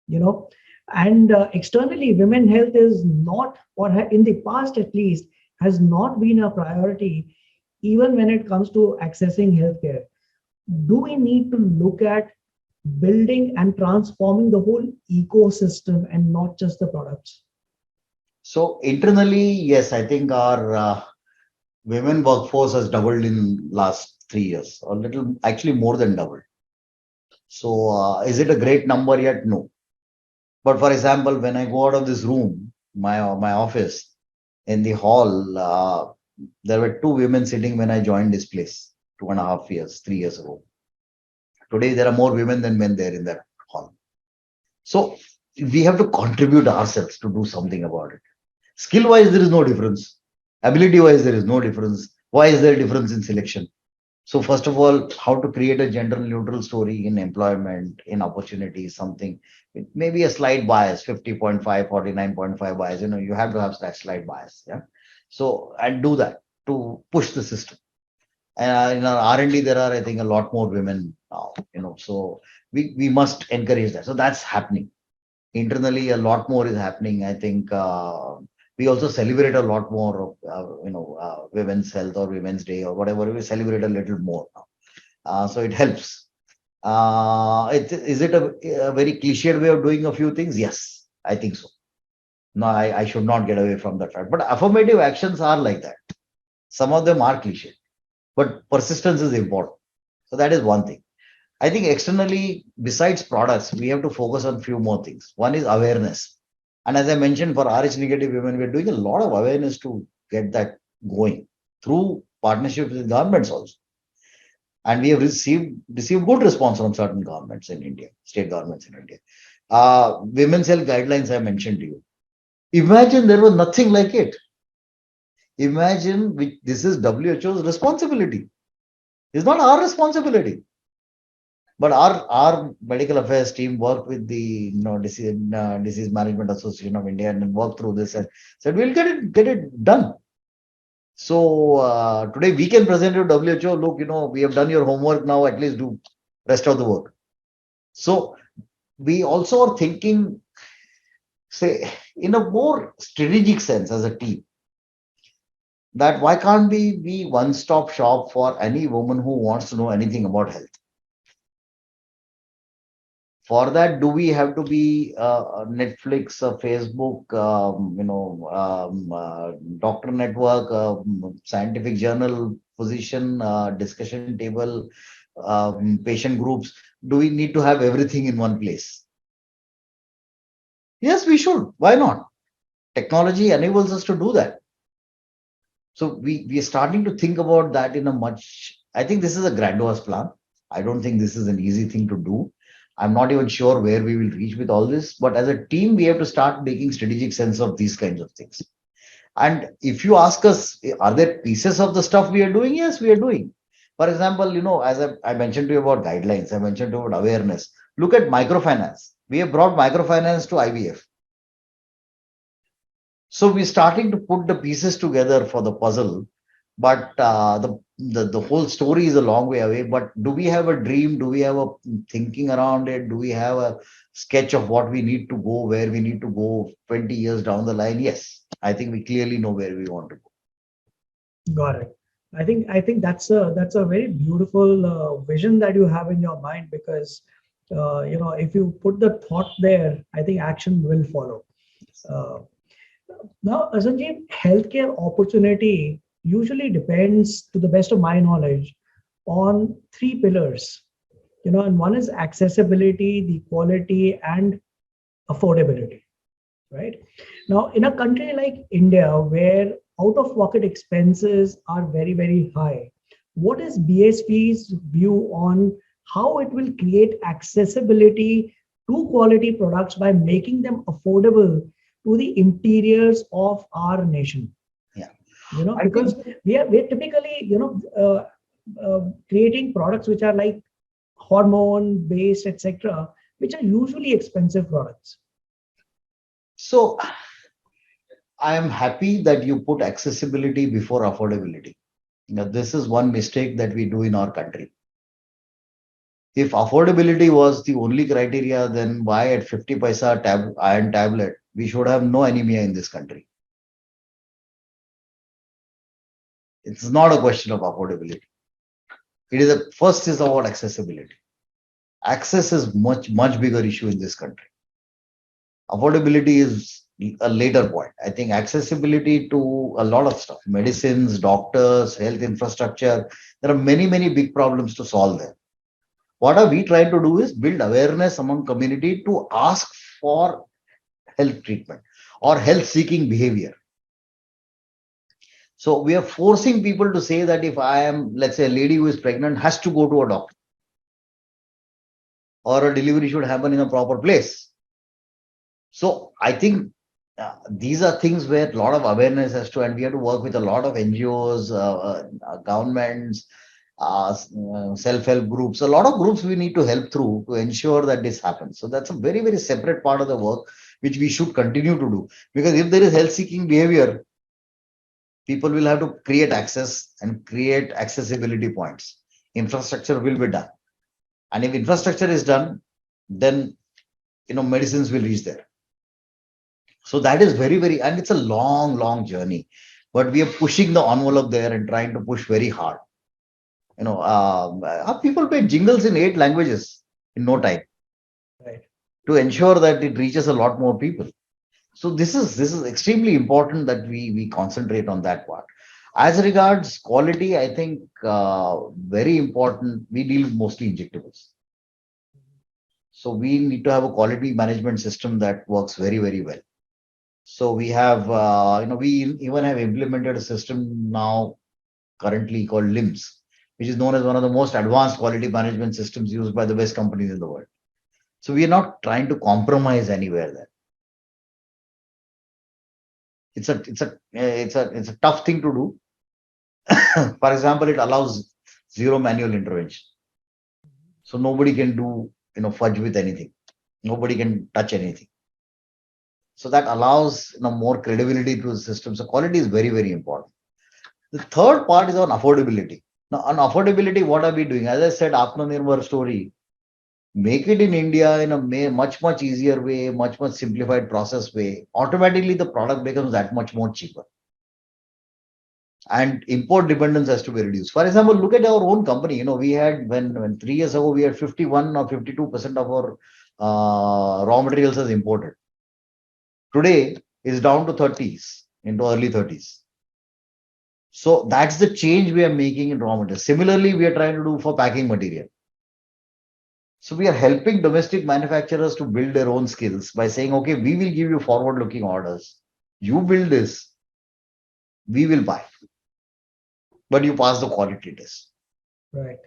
you know. And externally, women health is not, or in the past at least, has not been a priority, even when it comes to accessing healthcare. Do we need to look at building and transforming the whole ecosystem and not just the products? So internally, yes, I think our women workforce has doubled in last 3 years, a little, actually more than doubled. So is it a great number yet? No. But for example, when I go out of this room, my office, in the hall, there were two women sitting when I joined this place 2.5 years, 3 years ago. Today, there are more women than men there in that hall. So we have to contribute ourselves to do something about it. Skill wise, there is no difference. Ability wise, there is no difference. Why is there a difference in selection? So first of all, how to create a gender neutral story in employment, in opportunities, something. It may be a slight bias, 50.5, 49.5 bias. You have to have that slight bias. Yeah. So and do that to push the system. In our R&D, there are, I think, a lot more women now. So we must encourage that. So that's happening. Internally, a lot more is happening. I think we also celebrate a lot more of women's health or women's day or whatever. We celebrate a little more now, so it helps. Is it a very cliched way of doing a few things? Yes, I think so. No, I should not get away from that fact. But affirmative actions are like that. Some of them are cliched, but persistence is important. So that is one thing. I think externally, besides products, we have to focus on few more things. One is awareness. And as I mentioned, for RH negative women, we're doing a lot of awareness to get that going through partnerships with governments also. And we have received good response from certain governments in India, state governments in India. Women's health guidelines I mentioned to you. Imagine there was nothing like it. Imagine this is WHO's responsibility. It's not our responsibility. But our medical affairs team worked with the disease management association of India and worked through this and said we'll get it done. So today we can present to WHO. Look, we have done your homework now. At least do rest of the work. So we also are thinking, say, in a more strategic sense as a team, that why can't we be one-stop shop for any woman who wants to know anything about health? For that, do we have to be Netflix, Facebook, doctor network, scientific journal, physician, discussion table, patient groups? Do we need to have everything in one place? Yes, we should. Why not? Technology enables us to do that. So we are starting to think about that in a much, I think this is a grandiose plan. I don't think this is an easy thing to do. I'm not even sure where we will reach with all this, but as a team, we have to start making strategic sense of these kinds of things. And if you ask us, are there pieces of the stuff we are doing? Yes, we are doing. For example, as I mentioned to you about guidelines, I mentioned to you about awareness. Look at microfinance. We have brought microfinance to IVF. So we're starting to put the pieces together for the puzzle, but the whole story is a long way away. But do we have a dream? Do we have a thinking around it? Do we have a sketch of what we need to go, where we need to go 20 years down the line? Yes, I think we clearly know where we want to go. Got it. I think that's a very beautiful vision that you have in your mind, because if you put the thought there, I think action will follow. Uh, Now, Sanjeev, healthcare opportunity usually depends, to the best of my knowledge, on three pillars. And one is accessibility, the quality, and affordability. Right now, in a country like India, where out-of-pocket expenses are very, very high, what is BSP's view on how it will create accessibility true quality products by making them affordable to the interiors of our nation. Yeah. I Because think we're typically, creating products which are like hormone based, etc., which are usually expensive products. so. I am happy that you put accessibility before affordability. Now, this is one mistake that we do in our country. If affordability was the only criteria, then why at 50 paisa iron tablet, we should have no anemia in this country. It's not a question of affordability. It is first is about accessibility. Access is much bigger issue in this country. Affordability is a later point. I think accessibility to a lot of stuff, medicines, doctors, health infrastructure, there are many big problems to solve there. What are we trying to do is build awareness among community to ask for health treatment or health seeking behavior. So we are forcing people to say that if I am, let's say, a lady who is pregnant has to go to a doctor, or a delivery should happen in a proper place. So I think these are things where a lot of awareness has to, and we have to work with a lot of NGOs, governments, self-help groups, a lot of groups we need to help through to ensure that this happens. So that's a very separate part of the work which we should continue to do. Because if there is health-seeking behavior, people will have to create access and create accessibility points. Infrastructure will be done. And if infrastructure is done, then medicines will reach there. So that is very, and it's a long journey. But we are pushing the envelope there and trying to push very hard. People made jingles in 8 languages in no time, Right. to ensure that it reaches a lot more people. So this is extremely important that we concentrate on that part. As regards quality, I think very important. We deal mostly injectables, so we need to have a quality management system that works very well. So we have, we even have implemented a system now currently called LIMS, which is known as one of the most advanced quality management systems used by the best companies in the world. So we are not trying to compromise anywhere there. It's a tough thing to do. For example, it allows zero manual intervention. So nobody can do, fudge with anything. Nobody can touch anything. So that allows, more credibility to the system. So quality is very important. The third part is on affordability. Now, on affordability, what are we doing? As I said, Atmanirbhar story, make it in India in a much easier way, much simplified process way. Automatically, the product becomes that much more cheaper. And import dependence has to be reduced. For example, look at our own company. We had, when 3 years ago, we had 51 or 52% of our raw materials as imported. Today, it's down to 30s, into early 30s. So that's the change we are making in raw material. Similarly, we are trying to do for packing material. So we are helping domestic manufacturers to build their own skills by saying, okay, we will give you forward-looking orders. You build this, we will buy, but you pass the quality test. Right.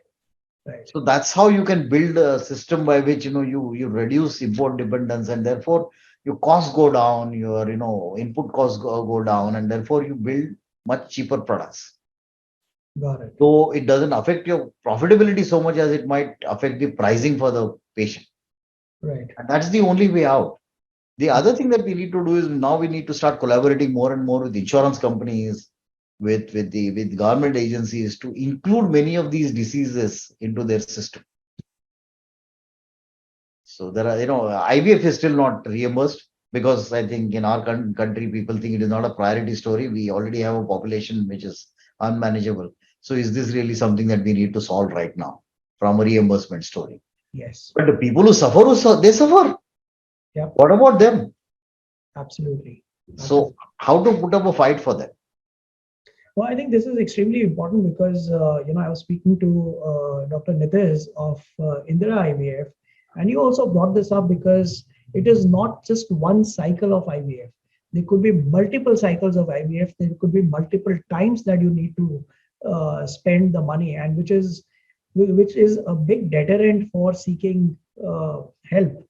So that's how you can build a system by which you reduce import dependence, and therefore your costs go down, your input costs go down, and therefore you build much cheaper products. Got it. So it doesn't affect your profitability so much as it might affect the pricing for the patient. Right. And that's the only way out. The other thing that we need to do is now we need to start collaborating more and more with insurance companies, with government agencies, to include many of these diseases into their system. So there are, IVF is still not reimbursed because I think in our country people think it is not a priority story. We already have a population which is unmanageable. So is this really something that we need to solve right now from a reimbursement story? Yes. But the people who suffer, they suffer. Yeah. What about them? Absolutely. So how to put up a fight for them? Well, I think this is extremely important because I was speaking to Dr. Nitish of Indira IVF, and you also brought this up because it is not just one cycle of IVF. There could be multiple cycles of IVF. There could be multiple times that you need to spend the money, and which is a big deterrent for seeking help.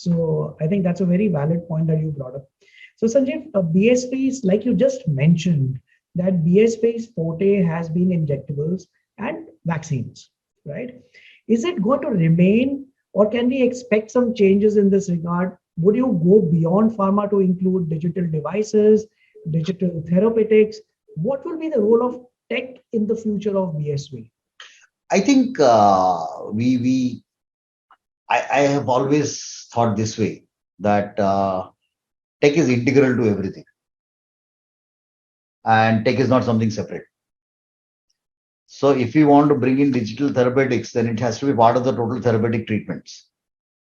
So I think that's a very valid point that you brought up. So Sanjeev, BSVs, like you just mentioned, that BSV's forte has been injectables and vaccines, right? Is it going to remain, or can we expect some changes in this regard? Would you go beyond pharma to include digital devices, digital therapeutics? What will be the role of tech in the future of BSV? I think I have always thought this way that tech is integral to everything, and tech is not something separate. So if we want to bring in digital therapeutics, then it has to be part of the total therapeutic treatments.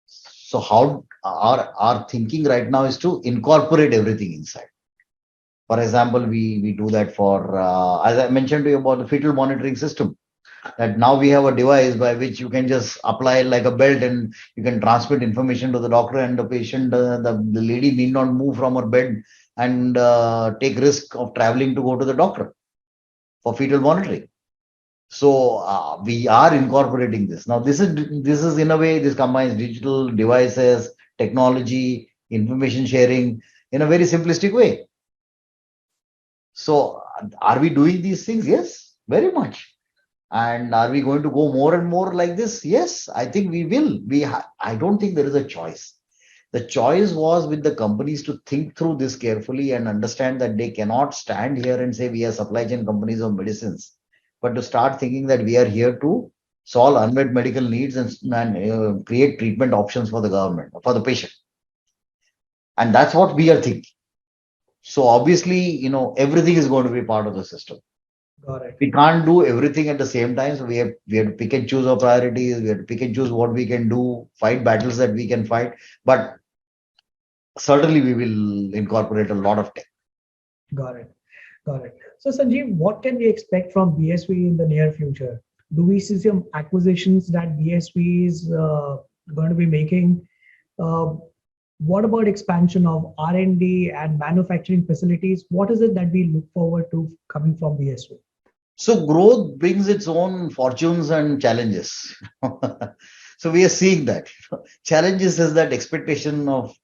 So how our thinking right now is to incorporate everything inside. For example, we do that for as I mentioned to you about the fetal monitoring system. That now we have a device by which you can just apply like a belt and you can transmit information to the doctor and the patient. The lady need not move from her bed and take risk of traveling to go to the doctor for fetal monitoring. So we are incorporating this. Now this is in a way this combines digital devices, technology, information sharing in a very simplistic way. So are we doing these things? Yes, very much. And are we going to go more and more like this? Yes, I think we will. I don't think there is a choice. The choice was with the companies to think through this carefully and understand that they cannot stand here and say we are supply chain companies of medicines, but to start thinking that we are here to solve unmet medical needs and create treatment options for the government, for the patient. And that's what we are thinking. So obviously, everything is going to be part of the system. Got it. We can't do everything at the same time. So we have to pick and choose our priorities. We have to pick and choose what we can do, fight battles that we can fight. But certainly we will incorporate a lot of tech. Got it. Got it. So, Sanjeev, what can we expect from BSV in the near future? Do we see some acquisitions that BSV is going to be making? Uh, what about expansion of R&D and manufacturing facilities? What is it that we look forward to coming from BSV? So growth brings its own fortunes and challenges. So we are seeing that. Challenges is that expectation of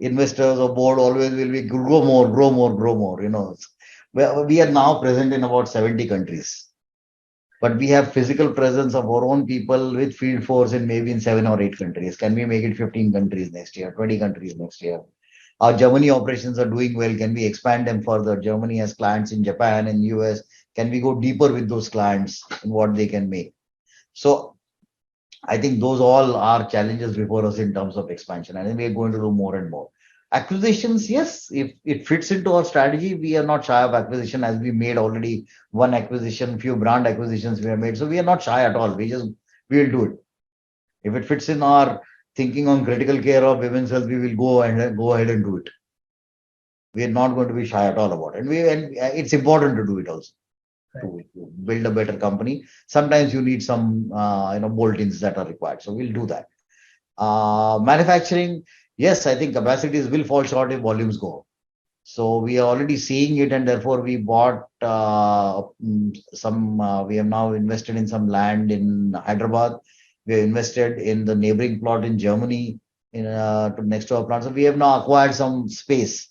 investors or board always will be grow more, grow more, grow more. We are now present in about 70 countries, but we have physical presence of our own people with field force in maybe in 7 or 8 countries. Can we make it 15 countries next year, 20 countries next year? Our Germany operations are doing well. Can we expand them further? Germany has clients in Japan and US. Can we go deeper with those clients in what they can make? So I think those all are challenges before us in terms of expansion. And then we are going to do more and more. Acquisitions, yes, if it fits into our strategy, we are not shy of acquisition as we made already one acquisition, few brand acquisitions we have made. So we are not shy at all. We'll do it. If it fits in our thinking on critical care of women's health, we will go ahead and do it. We are not going to be shy at all about it. And it's important to do it also to build a better company. Sometimes you need some bolt-ins that are required. So we'll do that. Manufacturing, yes, I think capacities will fall short if volumes go up. So we are already seeing it, and therefore we bought we have now invested in some land in Hyderabad. We have invested in the neighboring plot in Germany next to our plant. So we have now acquired some space.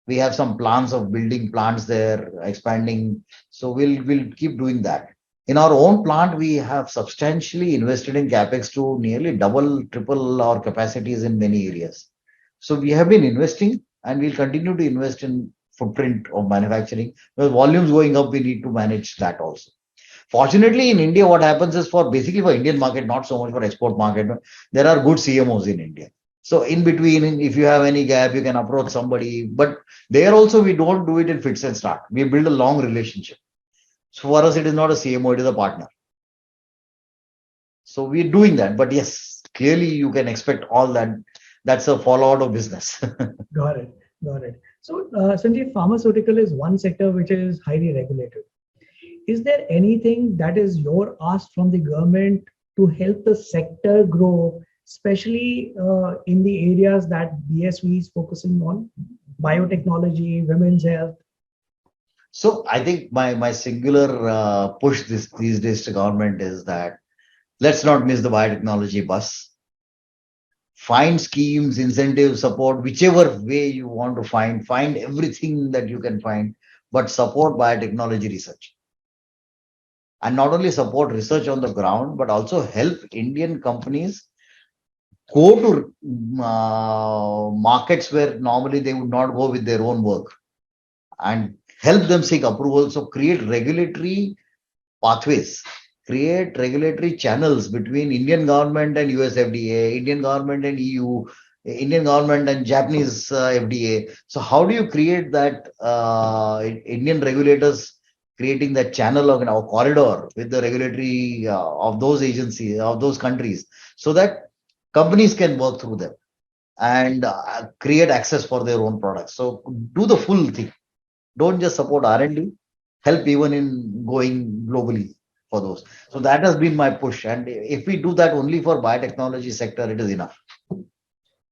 We have some plans of building plants there, expanding. So we'll keep doing that. In our own plant, we have substantially invested in capex to nearly double, triple our capacities in many areas. So we have been investing, and we'll continue to invest in footprint of manufacturing. Because volumes going up, we need to manage that also. Fortunately, in India, what happens is basically for Indian market, not so much for export market, there are good CMOs in India. So in between, if you have any gap, you can approach somebody. But there also, we don't do it in fits and start. We build a long relationship. So for us, it is not a CMO, it is a partner. So we're doing that. But yes, clearly you can expect all that. That's a fallout of business. Got it. Got it. So, Sanjeev, pharmaceutical is one sector which is highly regulated. Is there anything that is your ask from the government to help the sector grow, especially in the areas that BSV is focusing on, biotechnology, women's health? So I think my singular push these days to government is that let's not miss the biotechnology bus. Find schemes, incentives, support, whichever way you want to find everything that you can find, but support biotechnology research. And not only support research on the ground, but also help Indian companies go to markets where normally they would not go with their own work, and help them seek approval. So create regulatory pathways, create regulatory channels between Indian government and US FDA, Indian government and EU, Indian government and Japanese FDA. So how do you create that Indian regulators creating that channel or corridor with the regulatory of those agencies, of those countries, so that companies can work through them and create access for their own products. So do the full thing. Don't just support R&D, help even in going globally for those. So that has been my push. And if we do that only for biotechnology sector, it is enough.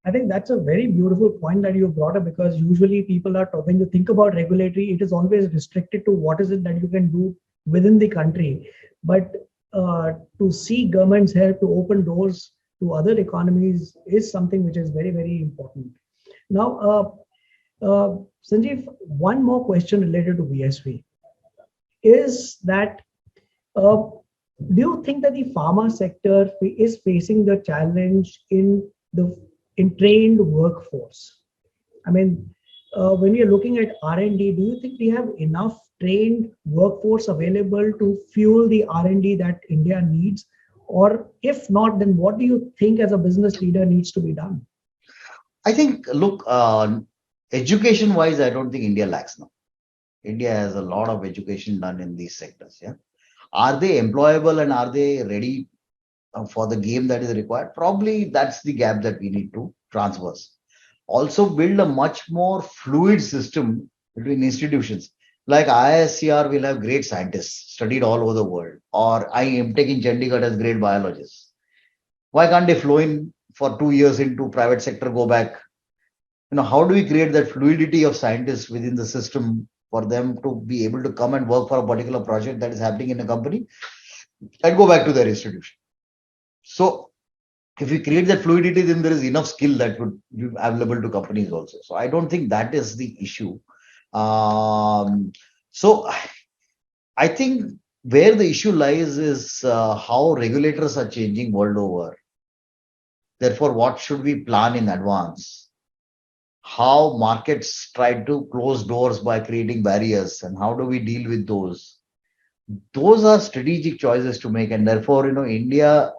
I think that's a very beautiful point that you brought up, because usually people are, when you think about regulatory, it is always restricted to what is it that you can do within the country. But to see governments help to open doors to other economies is something which is very, very important. Now, Sanjeev, one more question related to VSV is that uh, do you think that the pharma sector is facing the challenge the in trained workforce? I mean, when you're looking at R&D, do you think we have enough trained workforce available to fuel the R&D that India needs? Or if not, then what do you think as a business leader needs to be done? I think, look, education wise, I don't think India lacks now. India has a lot of education done in these sectors. Yeah. Are they employable and are they ready for the game that is required? Probably that's the gap that we need to transverse. Also build a much more fluid system between institutions. Like IISCR will have great scientists studied all over the world, or I am taking Chandigarh as great biologists. Why can't they flow in for 2 years into private sector, go back? How do we create that fluidity of scientists within the system for them to be able to come and work for a particular project that is happening in a company and go back to their institution? So if we create that fluidity, then there is enough skill that would be available to companies also. So I don't think that is the issue. So I think where the issue lies is how regulators are changing world over. Therefore, what should we plan in advance? How markets try to close doors by creating barriers, and how do we deal with those? Those are strategic choices to make, and therefore, India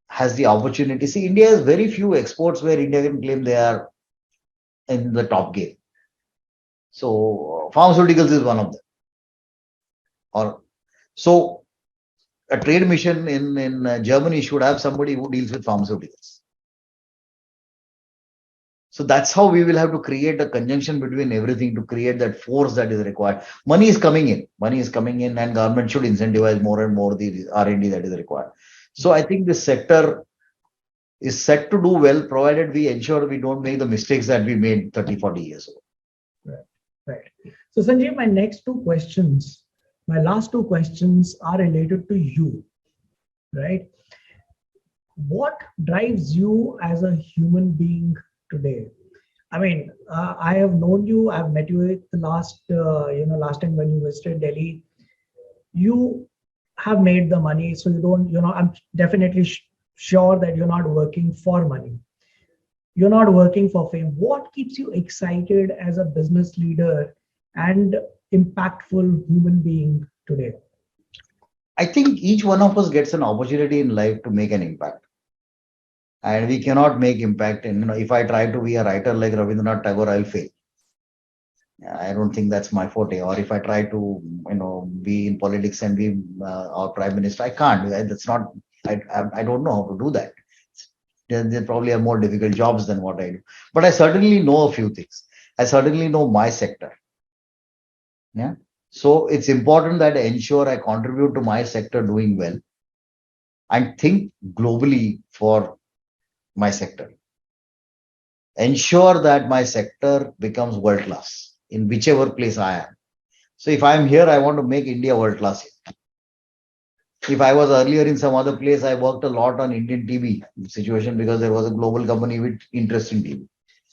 has the opportunity. See, India has very few exports where India can claim they are in the top game. So pharmaceuticals is one of them. Or so a trade mission in Germany should have somebody who deals with pharmaceuticals. So that's how we will have to create a conjunction between everything to create that force that is required. Money is coming in. Money is coming in, and government should incentivize more and more the R&D that is required. So I think this sector is set to do well, provided we ensure we don't make the mistakes that we made 30, 40 years ago. Right. Right. So, Sanjeev, my last two questions are related to you, right? What drives you as a human being today? I mean, I have known you. I've met you the last time when you visited Delhi. You have made the money, so you don't. I'm definitely sure that you're not working for money. You're not working for fame. What keeps you excited as a business leader and impactful human being today? I think each one of us gets an opportunity in life to make an impact. And we cannot make impact. And if I try to be a writer like Rabindranath Tagore, I'll fail. I don't think that's my forte. Or if I try to, be in politics and be our prime minister, I can't. That's not. I don't know how to do that. They probably have more difficult jobs than what I do. But I certainly know a few things. I certainly know my sector. Yeah. So it's important that I ensure I contribute to my sector doing well and think globally for my sector. Ensure that my sector becomes world class in whichever place I am. So if I'm here, I want to make India world class. If I was earlier in some other place, I worked a lot on Indian TB situation because there was a global company with interest in TB.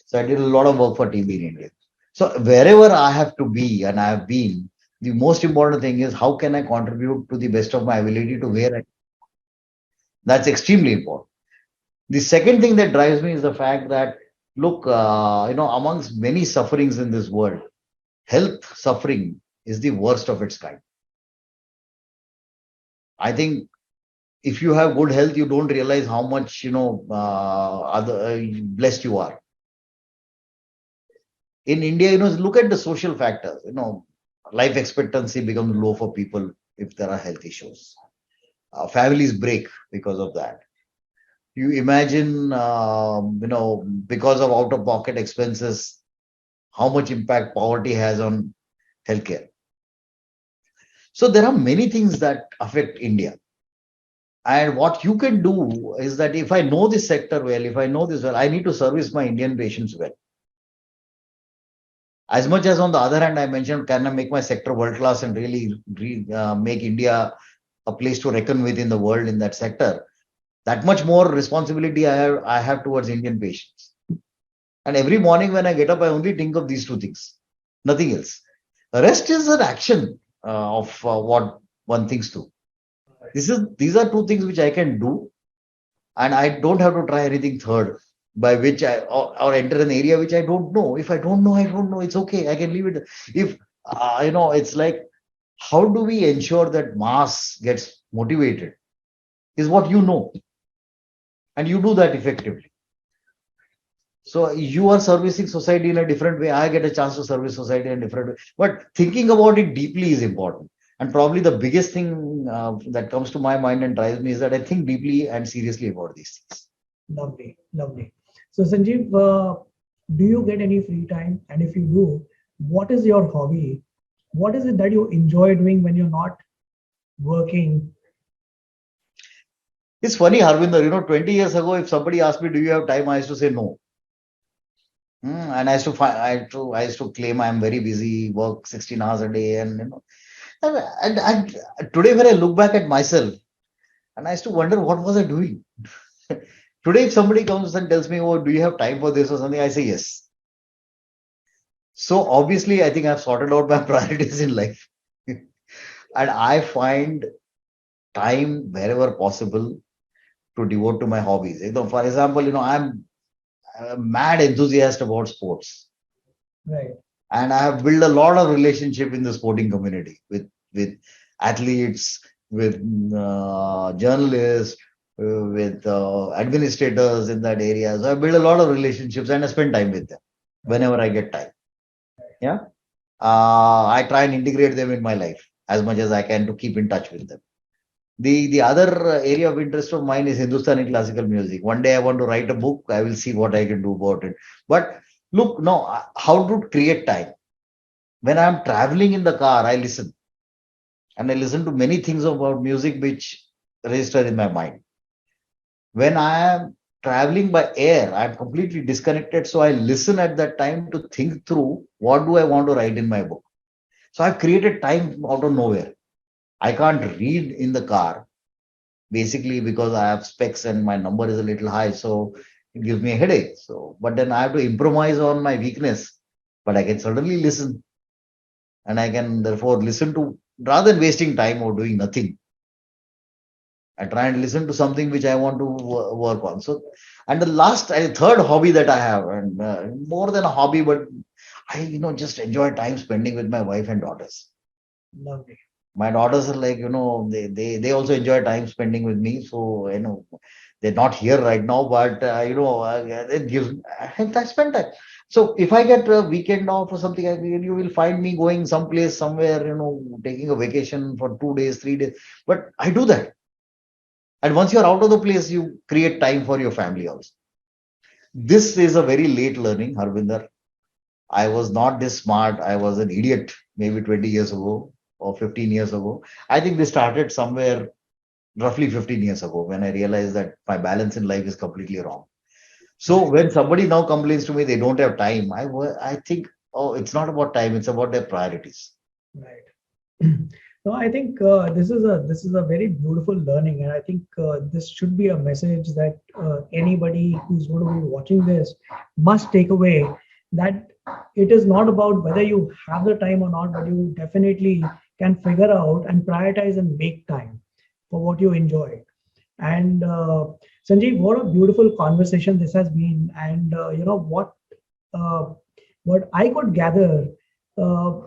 So I did a lot of work for TB in India. So wherever I have to be and I have been, the most important thing is how can I contribute to the best of my ability to where I. That's extremely important. The second thing that drives me is the fact that look, amongst many sufferings in this world, health suffering is the worst of its kind. I think if you have good health, you don't realize how much blessed you are. In India, look at the social factors. Life expectancy becomes low for people if there are health issues. Families break because of that. You imagine, because of out-of-pocket expenses, how much impact poverty has on healthcare. So there are many things that affect India. And what you can do is that if I know this sector well, if I know this well, I need to service my Indian patients well. As much as on the other hand, I mentioned, can I make my sector world class and really make India a place to reckon with in the world in that sector? That much more responsibility I have towards Indian patients. And every morning when I get up, I only think of these two things, nothing else. The rest is an action of what one thinks to. These are two things which I can do, and I don't have to try anything third by which or enter an area which I don't know. If I don't know, I don't know. It's okay. I can leave it. If it's like how do we ensure that mass gets motivated is what you know, and you do that effectively. So you are servicing society in a different way. I get a chance to service society in a different way. But thinking about it deeply is important. And probably the biggest thing that comes to my mind and drives me is that I think deeply and seriously about these things. Lovely, lovely. So, Sanjeev, do you get any free time? And if you do, what is your hobby? What is it that you enjoy doing when you're not working? It's funny, Harvinder, 20 years ago, if somebody asked me, do you have time? I used to say no. And I used to find, I used to claim I'm very busy, work 16 hours a day. And today when I look back at myself, and I used to wonder, what was I doing? Today, if somebody comes and tells me, oh, do you have time for this or something? I say yes. So obviously, I think I've sorted out my priorities in life. And I find time wherever possible to devote to my hobbies. For example, I'm a mad enthusiast about sports. Right. And I have built a lot of relationship in the sporting community with athletes, with journalists, with administrators in that area. So I build a lot of relationships and I spend time with them whenever I get time. Yeah. I try and integrate them in my life as much as I can to keep in touch with them. The other area of interest of mine is Hindustani classical music. One day I want to write a book. I will see what I can do about it. But look, no, how to create time? When I'm traveling in the car, I listen. And I listen to many things about music which register in my mind. When I am traveling by air, I'm completely disconnected. So I listen at that time to think through what do I want to write in my book. So I've created time out of nowhere. I can't read in the car basically because I have specs and my number is a little high. So it gives me a headache. So, but then I have to improvise on my weakness, but I can certainly listen and I can therefore listen to rather than wasting time or doing nothing. I try and listen to something which I want to work on. So, and the third hobby that I have, and more than a hobby, but I, just enjoy time spending with my wife and daughters. Lovely. My daughters are like, they also enjoy time spending with me. So, they're not here right now, but, it gives, I spend time. So if I get a weekend off or something, you will find me going someplace, somewhere, taking a vacation for 2 days, 3 days. But I do that. And once you're out of the place, you create time for your family also. This is a very late learning, Harvinder. I was not this smart. I was an idiot maybe 20 years ago or 15 years ago. I think this started somewhere roughly 15 years ago when I realized that my balance in life is completely wrong. So when somebody now complains to me they don't have time, I think, oh, it's not about time, it's about their priorities. Right. No, I think this is a very beautiful learning, and I think this should be a message that anybody who's going to be watching this must take away, that it is not about whether you have the time or not, but you definitely can figure out and prioritize and make time for what you enjoy. And Sanjeev, what a beautiful conversation this has been. And uh, what I could gather uh,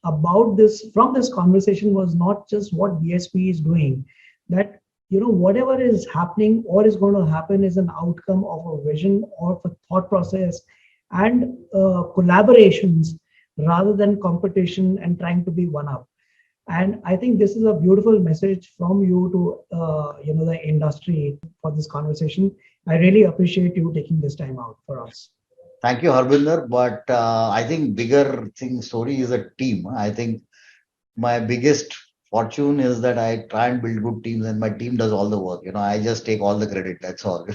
about this from this conversation was not just what BSP is doing, that whatever is happening or is going to happen is an outcome of a vision or of a thought process and collaborations rather than competition and trying to be one up. And I think this is a beautiful message from you to the industry for this conversation. I really appreciate you taking this time out for us. Thank you, Harbinder. But I think bigger thing story is a team. I think my biggest fortune is that I try and build good teams, and my team does all the work. I just take all the credit. That's all.